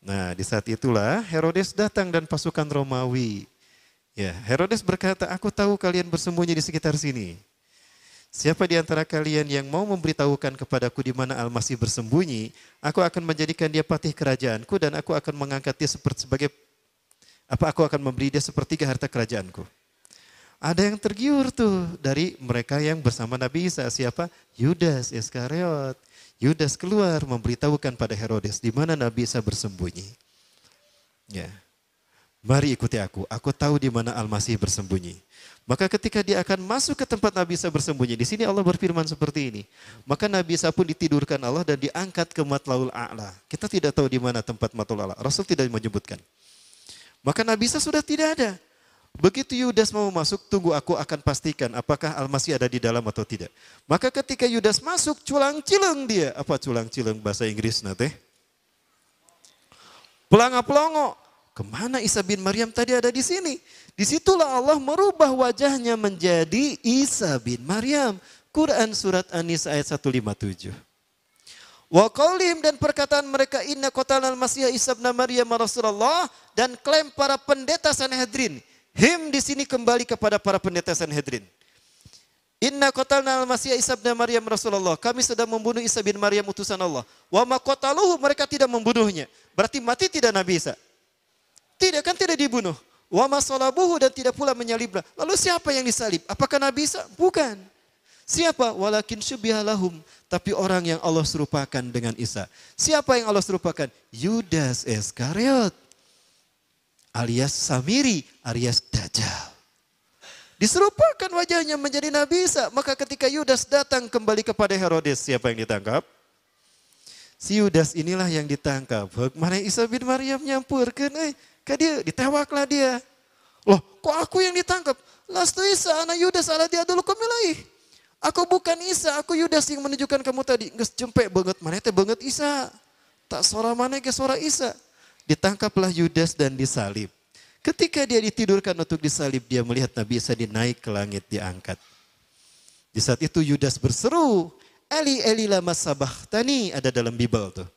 Nah, di saat itulah Herodes datang dan pasukan Romawi. Ya, Herodes berkata, aku tahu kalian bersembunyi di sekitar sini. Siapa di antara kalian yang mau memberitahukan kepadaku di mana Al-Masih bersembunyi, aku akan menjadikan dia patih kerajaanku dan aku akan mengangkat dia aku akan memberi dia sepertiga harta kerajaanku. Ada yang tergiur tuh dari mereka yang bersama Nabi Isa. Siapa? Yudas Iskariot. Yudas keluar memberitahukan pada Herodes di mana Nabi Isa bersembunyi. Ya. Mari ikuti aku tahu di mana Al-Masih bersembunyi. Maka ketika dia akan masuk ke tempat Nabi Isa bersembunyi, di sini Allah berfirman seperti ini. Maka Nabi Isa pun ditidurkan Allah dan diangkat ke Matlaul A'la. Kita tidak tahu di mana tempat Matlaul A'la. Rasul tidak menyebutkan. Maka Nabi Isa sudah tidak ada. Begitu Yudas mau masuk, tunggu aku akan pastikan apakah Al-Masih ada di dalam atau tidak. Maka ketika Yudas masuk, culang-cileng dia. Apa culang-cileng bahasa Inggris nanti? Pelanga-pelongo. Kemana Isa bin Maryam tadi ada di sini? Disitulah Allah merubah wajahnya menjadi Isa bin Maryam. Quran surat An-Nisa ayat 157. Wa qaulihim, dan perkataan mereka, inna qatalnal Masih Isa bin Maryam Rasulullah, dan klaim para pendeta Sanhedrin. Him di sini kembali kepada para pendeta Sanhedrin. Inna qatalnal Masih Isa bin Maryam Rasulullah. Kami sedang membunuh Isa bin Maryam utusan Allah. Wa ma qataluhu, mereka tidak membunuhnya. Berarti mati tidak Nabi Isa? Tidak, kan tidak dibunuh. Wa ma salabuhu, dan tidak pula menyalibnya. Lalu siapa yang disalib? Apakah Nabi Isa? Bukan. Siapa? Walakin syubiha lahum. Tapi orang yang Allah serupakan dengan Isa. Siapa yang Allah serupakan? Yudas Iskariot. Alias Samiri, alias Dajjal. Diserupakan wajahnya menjadi Nabi Isa. Maka ketika Yudas datang kembali kepada Herodes, siapa yang ditangkap? Si Yudas inilah yang ditangkap. Mana Isa bin Maryam nyampurkan, dia ditewaklah dia. Loh, kok aku yang ditangkap? Lastu Isa, anak Yudas, ala dia dulu kemilai. Aku bukan Isa, aku Yudas yang menunjukkan kamu tadi. Nges jempek banget, mana teh banget Isa. Tak sora mana ke sora Isa. Ditangkaplah Yudas dan disalib. Ketika dia ditidurkan untuk disalib, dia melihat Nabi Isa dinaik ke langit, diangkat. Di saat itu Yudas berseru, Eli Eli lama sabahtani, ada dalam Bible tuh.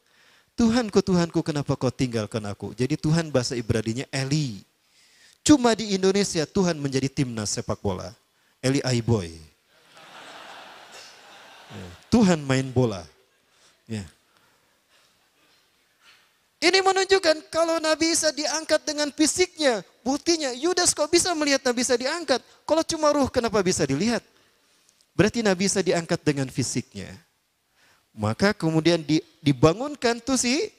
Tuhanku, Tuhanku, kenapa kau tinggalkan aku? Jadi Tuhan bahasa Ibraninya Eli. Cuma di Indonesia Tuhan menjadi timnas sepak bola. Eli Aiboy. Tuhan main bola. Ya. Ini menunjukkan kalau Nabi Isa diangkat dengan fisiknya. Buktinya Yudas kok bisa melihat Nabi Isa diangkat. Kalau cuma ruh kenapa bisa dilihat? Berarti Nabi Isa diangkat dengan fisiknya. Maka kemudian dibangunkan tuh si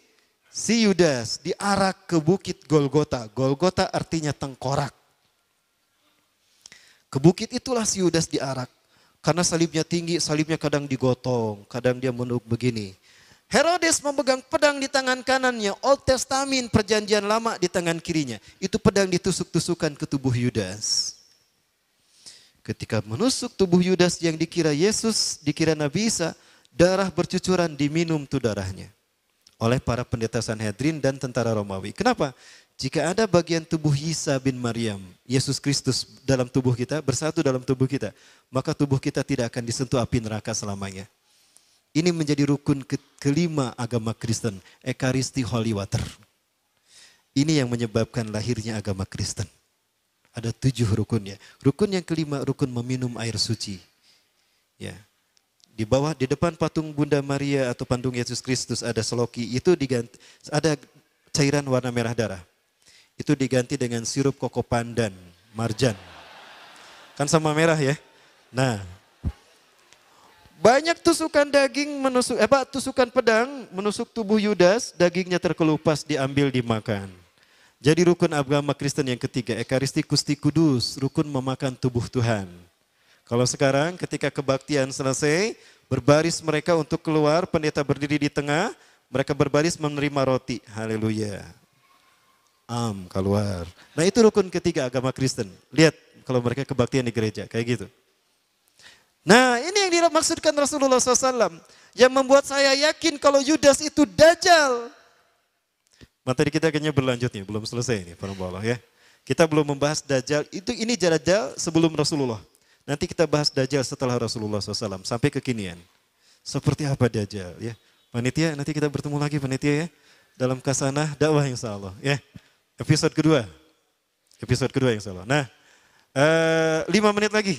Yudas, diarak ke bukit Golgota. Golgota artinya tengkorak. Ke bukit itulah si Yudas diarak. Karena salibnya tinggi, salibnya kadang digotong, kadang dia menunduk begini. Herodes memegang pedang di tangan kanannya, Old Testament perjanjian lama di tangan kirinya. Itu pedang ditusuk-tusukan ke tubuh Yudas. Ketika menusuk tubuh Yudas yang dikira Yesus, dikira Nabi Isa, darah bercucuran diminum tuh darahnya oleh para pendeta Sanhedrin dan tentara Romawi. Kenapa? Jika ada bagian tubuh Isa bin Maryam, Yesus Kristus dalam tubuh kita, bersatu dalam tubuh kita, maka tubuh kita tidak akan disentuh api neraka selamanya. Ini menjadi rukun kelima agama Kristen, Ekaristi Holy Water. Ini yang menyebabkan lahirnya agama Kristen. Ada 7 rukunnya. Rukun yang kelima, rukun meminum air suci. Ya. Di bawah, di depan patung Bunda Maria atau patung Yesus Kristus ada seloki, itu diganti, ada cairan warna merah darah. Itu diganti dengan sirup koko pandan, marjan. Kan sama merah ya. Nah, banyak tusukan daging menusuk, tusukan pedang menusuk tubuh Yudas, dagingnya terkelupas diambil dimakan. Jadi rukun agama Kristen yang ketiga, Ekaristi Gusti Kudus, rukun memakan tubuh Tuhan. Kalau sekarang ketika kebaktian selesai, berbaris mereka untuk keluar, pendeta berdiri di tengah, mereka berbaris menerima roti. Haleluya. Keluar. Nah itu rukun ketiga agama Kristen. Lihat kalau mereka kebaktian di gereja, kayak gitu. Nah ini yang dimaksudkan Rasulullah SAW. Yang membuat saya yakin kalau Yudas itu Dajjal. Materi kita kayaknya berlanjut nih, belum selesai nih para Allah ya. Kita belum membahas Dajjal, ini Dajjal sebelum Rasulullah. Nanti kita bahas Dajjal setelah Rasulullah SAW, sampai kekinian. Seperti apa Dajjal ya. Panitia, nanti kita bertemu lagi panitia ya. Dalam kasanah dakwah insya Allah ya. Episode kedua insya Allah. Nah, 5 menit lagi.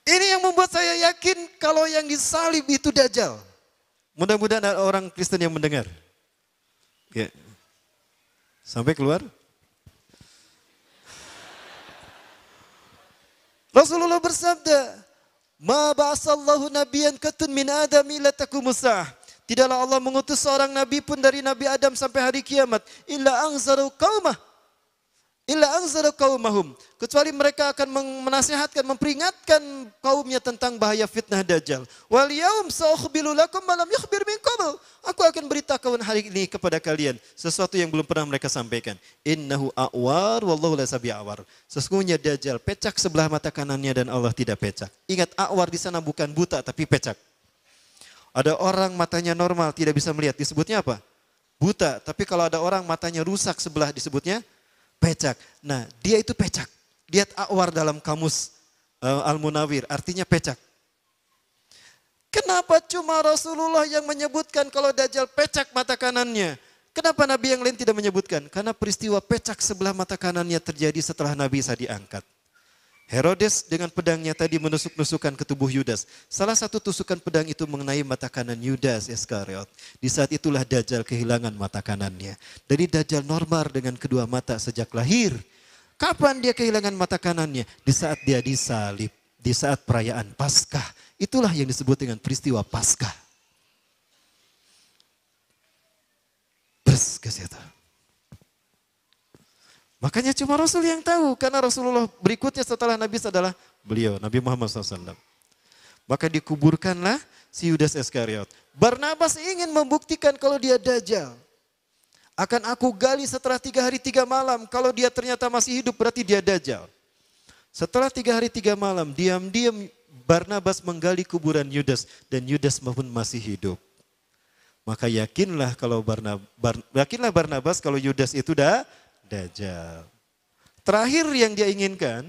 Ini yang membuat saya yakin kalau yang disalib itu Dajjal. Mudah-mudahan ada orang Kristen yang mendengar. Ya. Sampai keluar. Rasulullah bersabda, "Ma ba'asallahu nabiyyan katun min Adam ila taqumusah." Tidaklah Allah mengutus seorang nabi pun dari Nabi Adam sampai hari kiamat, illa anzaru qaumahum. Kecuali mereka akan menasihatkan, memperingatkan kaumnya tentang bahaya fitnah Dajjal. Wal yaum sa'ukhbiru lakum ma lam yukhbir min qabl. Aku akan beritakan hari ini kepada kalian sesuatu yang belum pernah mereka sampaikan. Innahu a'war wallahu la sabi'awar. Sesungguhnya Dajjal pecak sebelah mata kanannya dan Allah tidak pecak. Ingat, a'war di sana bukan buta tapi pecak. Ada orang matanya normal tidak bisa melihat, disebutnya apa? Buta. Tapi kalau ada orang matanya rusak sebelah disebutnya pecak. Nah, dia itu pecak. Lihat a'war dalam kamus Al-Munawir, artinya pecak. Kenapa cuma Rasulullah yang menyebutkan kalau Dajjal pecak mata kanannya? Kenapa Nabi yang lain tidak menyebutkan? Karena peristiwa pecak sebelah mata kanannya terjadi setelah Nabi Isa diangkat. Herodes dengan pedangnya tadi menusuk-nusukan ke tubuh Yudas. Salah satu tusukan pedang itu mengenai mata kanan Yudas Iskariot. Di saat itulah Dajjal kehilangan mata kanannya. Jadi Dajjal normal dengan kedua mata sejak lahir. Kapan dia kehilangan mata kanannya? Di saat dia disalib. Di saat perayaan Paskah. Itulah yang disebut dengan peristiwa Paskah. Kesehatan. Makanya cuma Rasul yang tahu. Karena Rasulullah berikutnya setelah Nabi adalah beliau, Nabi Muhammad SAW. Maka dikuburkanlah si Yudas Iskariot. Barnabas ingin membuktikan kalau dia Dajjal. Akan aku gali setelah 3 hari 3 malam. Kalau dia ternyata masih hidup berarti dia Dajjal. Setelah 3 hari 3 malam, diam-diam Barnabas menggali kuburan Yudas. Dan Yudas pun masih hidup. Maka yakinlah Barnabas kalau Yudas itu Dajjal. Terakhir yang dia inginkan,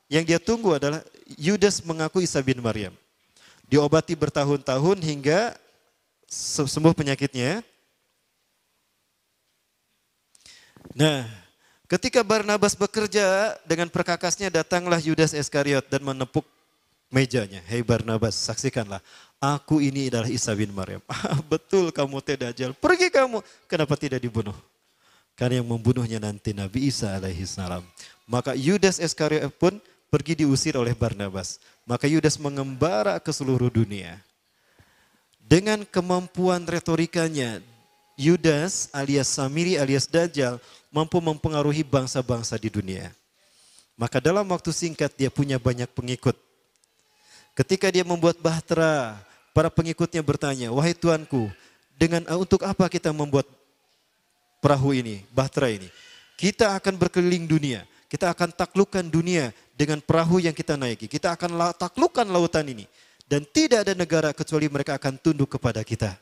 yang dia tunggu adalah Yudas mengaku Isa bin Maryam. Diobati bertahun-tahun hingga sembuh penyakitnya. Nah, ketika Barnabas bekerja dengan perkakasnya, datanglah Yudas Iskariot dan menepuk mejanya. Hei Barnabas, saksikanlah. Aku ini adalah Isa bin Maryam. Betul kamu Dajjal. Pergi kamu. Kenapa tidak dibunuh? Karena yang membunuhnya nanti Nabi Isa alaihi salam. Maka Yudas Iskariot pun pergi diusir oleh Barnabas. Maka Yudas mengembara ke seluruh dunia. Dengan kemampuan retorikanya, Yudas alias Samiri alias Dajjal mampu mempengaruhi bangsa-bangsa di dunia. Maka dalam waktu singkat dia punya banyak pengikut. Ketika dia membuat bahtera, para pengikutnya bertanya, wahai Tuanku, untuk apa kita membuat perahu ini, bahtera ini? Kita akan berkeliling dunia, kita akan taklukkan dunia dengan perahu yang kita naiki. Kita akan taklukkan lautan ini. Dan tidak ada negara kecuali mereka akan tunduk kepada kita.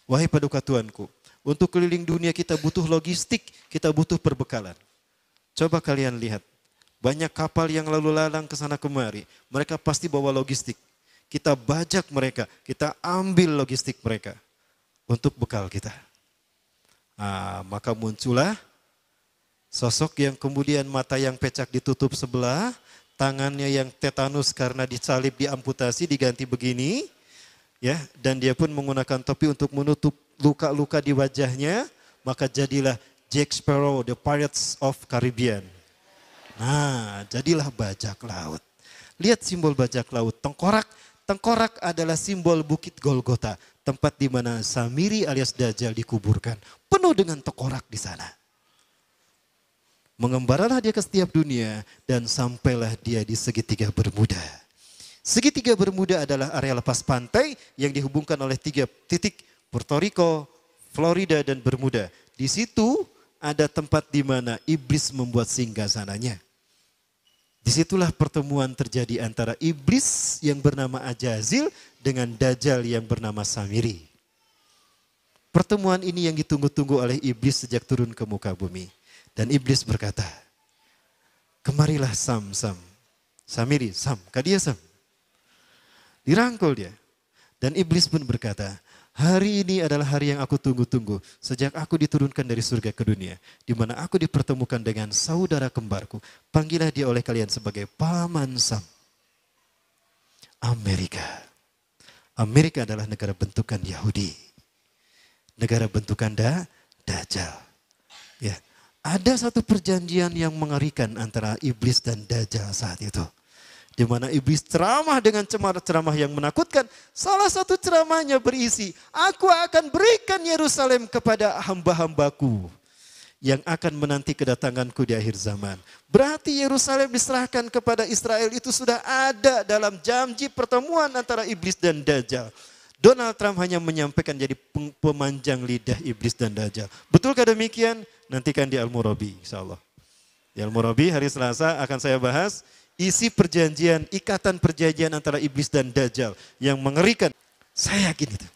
Wahai paduka Tuanku, untuk keliling dunia kita butuh logistik, kita butuh perbekalan. Coba kalian lihat, banyak kapal yang lalu lalang ke sana kemari. Mereka pasti bawa logistik. Kita bajak mereka, kita ambil logistik mereka untuk bekal kita. Maka muncullah sosok yang kemudian mata yang pecak ditutup sebelah, tangannya yang tetanus karena disalib, diamputasi, diganti begini, ya, dan dia pun menggunakan topi untuk menutup luka-luka di wajahnya, maka jadilah Jack Sparrow, the Pirates of Caribbean. Nah, jadilah bajak laut. Lihat simbol bajak laut, tengkorak. Tengkorak adalah simbol Bukit Golgota, tempat di mana Samiri alias Dajjal dikuburkan, penuh dengan tengkorak di sana. Mengembaralah dia ke setiap dunia dan sampailah dia di segitiga Bermuda. Segitiga Bermuda adalah area lepas pantai yang dihubungkan oleh 3 titik, Puerto Rico, Florida, dan Bermuda. Di situ ada tempat di mana iblis membuat singgasananya. Disitulah pertemuan terjadi antara iblis yang bernama Ajazil dengan Dajjal yang bernama Samiri. Pertemuan ini yang ditunggu-tunggu oleh iblis sejak turun ke muka bumi. Dan iblis berkata, kemarilah Sam. Samiri, Sam, kadia Sam. Dirangkul dia. Dan iblis pun berkata, hari ini adalah hari yang aku tunggu-tunggu. Sejak aku diturunkan dari surga ke dunia. Di mana aku dipertemukan dengan saudara kembarku. Panggillah dia oleh kalian sebagai Paman Sam. Amerika. Amerika adalah negara bentukan Yahudi. Negara bentukan Dajjal. Ya. Ada satu perjanjian yang mengerikan antara iblis dan Dajjal saat itu. Di mana iblis ceramah dengan ceramah yang menakutkan. Salah satu ceramahnya berisi, aku akan berikan Yerusalem kepada hamba-hambaku yang akan menanti kedatanganku di akhir zaman. Berarti Yerusalem diserahkan kepada Israel itu sudah ada dalam janji pertemuan antara iblis dan Dajjal. Donald Trump hanya menyampaikan jadi pemanjang lidah iblis dan Dajjal. Betulkah demikian? Nantikan di Al-Murabi, insya Allah. Di Al-Murabi hari Selasa akan saya bahas isi perjanjian, ikatan perjanjian antara iblis dan Dajjal yang mengerikan. Saya yakin itu.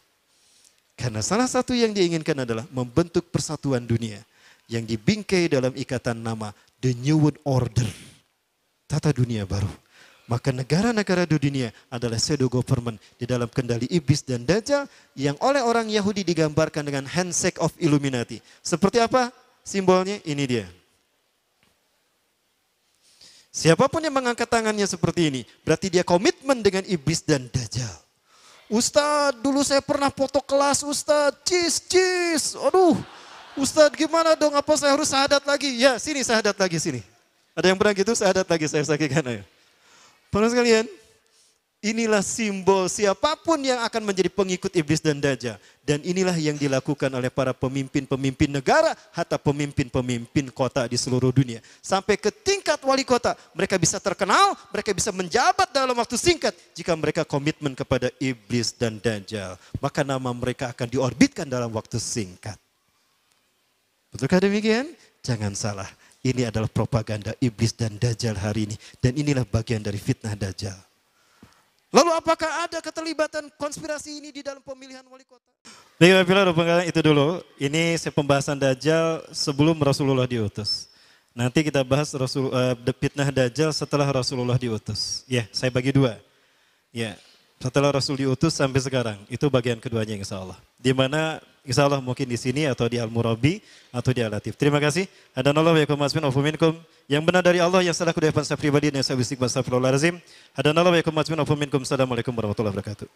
Karena salah satu yang diinginkan adalah membentuk persatuan dunia yang dibingkai dalam ikatan nama The New World Order. Tata dunia baru. Maka negara-negara di dunia adalah pseudo government di dalam kendali iblis dan Dajjal yang oleh orang Yahudi digambarkan dengan handshake of Illuminati. Seperti apa simbolnya? Ini dia. Siapapun yang mengangkat tangannya seperti ini, berarti dia komitmen dengan iblis dan Dajjal. Ustadz, dulu saya pernah foto kelas Ustadz, cis. Aduh, Ustadz gimana dong, apa saya harus syahadat lagi? Ya, sini syahadat lagi, sini. Ada yang pernah gitu, syahadat lagi, saya saksikan aja. Para sekalian, inilah simbol siapapun yang akan menjadi pengikut iblis dan Dajjal. Dan inilah yang dilakukan oleh para pemimpin-pemimpin negara, hatta pemimpin-pemimpin kota di seluruh dunia. Sampai ke tingkat wali kota, mereka bisa terkenal, mereka bisa menjabat dalam waktu singkat. Jika mereka komitmen kepada iblis dan Dajjal, maka nama mereka akan diorbitkan dalam waktu singkat. Betulkah demikian? Jangan salah. Ini adalah propaganda iblis dan Dajjal hari ini. Dan inilah bagian dari fitnah Dajjal. Lalu apakah ada keterlibatan konspirasi ini di dalam pemilihan wali kota? Baiklah, itu dulu. Ini pembahasan Dajjal sebelum Rasulullah diutus. Nanti kita bahas fitnah Dajjal setelah Rasulullah diutus. Ya, saya bagi 2. Ya, setelah Rasul diutus sampai sekarang. Itu bagian keduanya insya Allah. Di mana insya Allah mungkin di sini atau di Al-Murabi atau di Al-Latif. Terima kasih. Hadanallahu wa yakum asmin afu minkum. Yang benar dari Allah, yang salah kudayapan saya pribadi dan saya bisik bahasa Astagfirullahaladzim. Hadanallahu wa yakum asmin afu minkum. Assalamualaikum warahmatullahi wabarakatuh.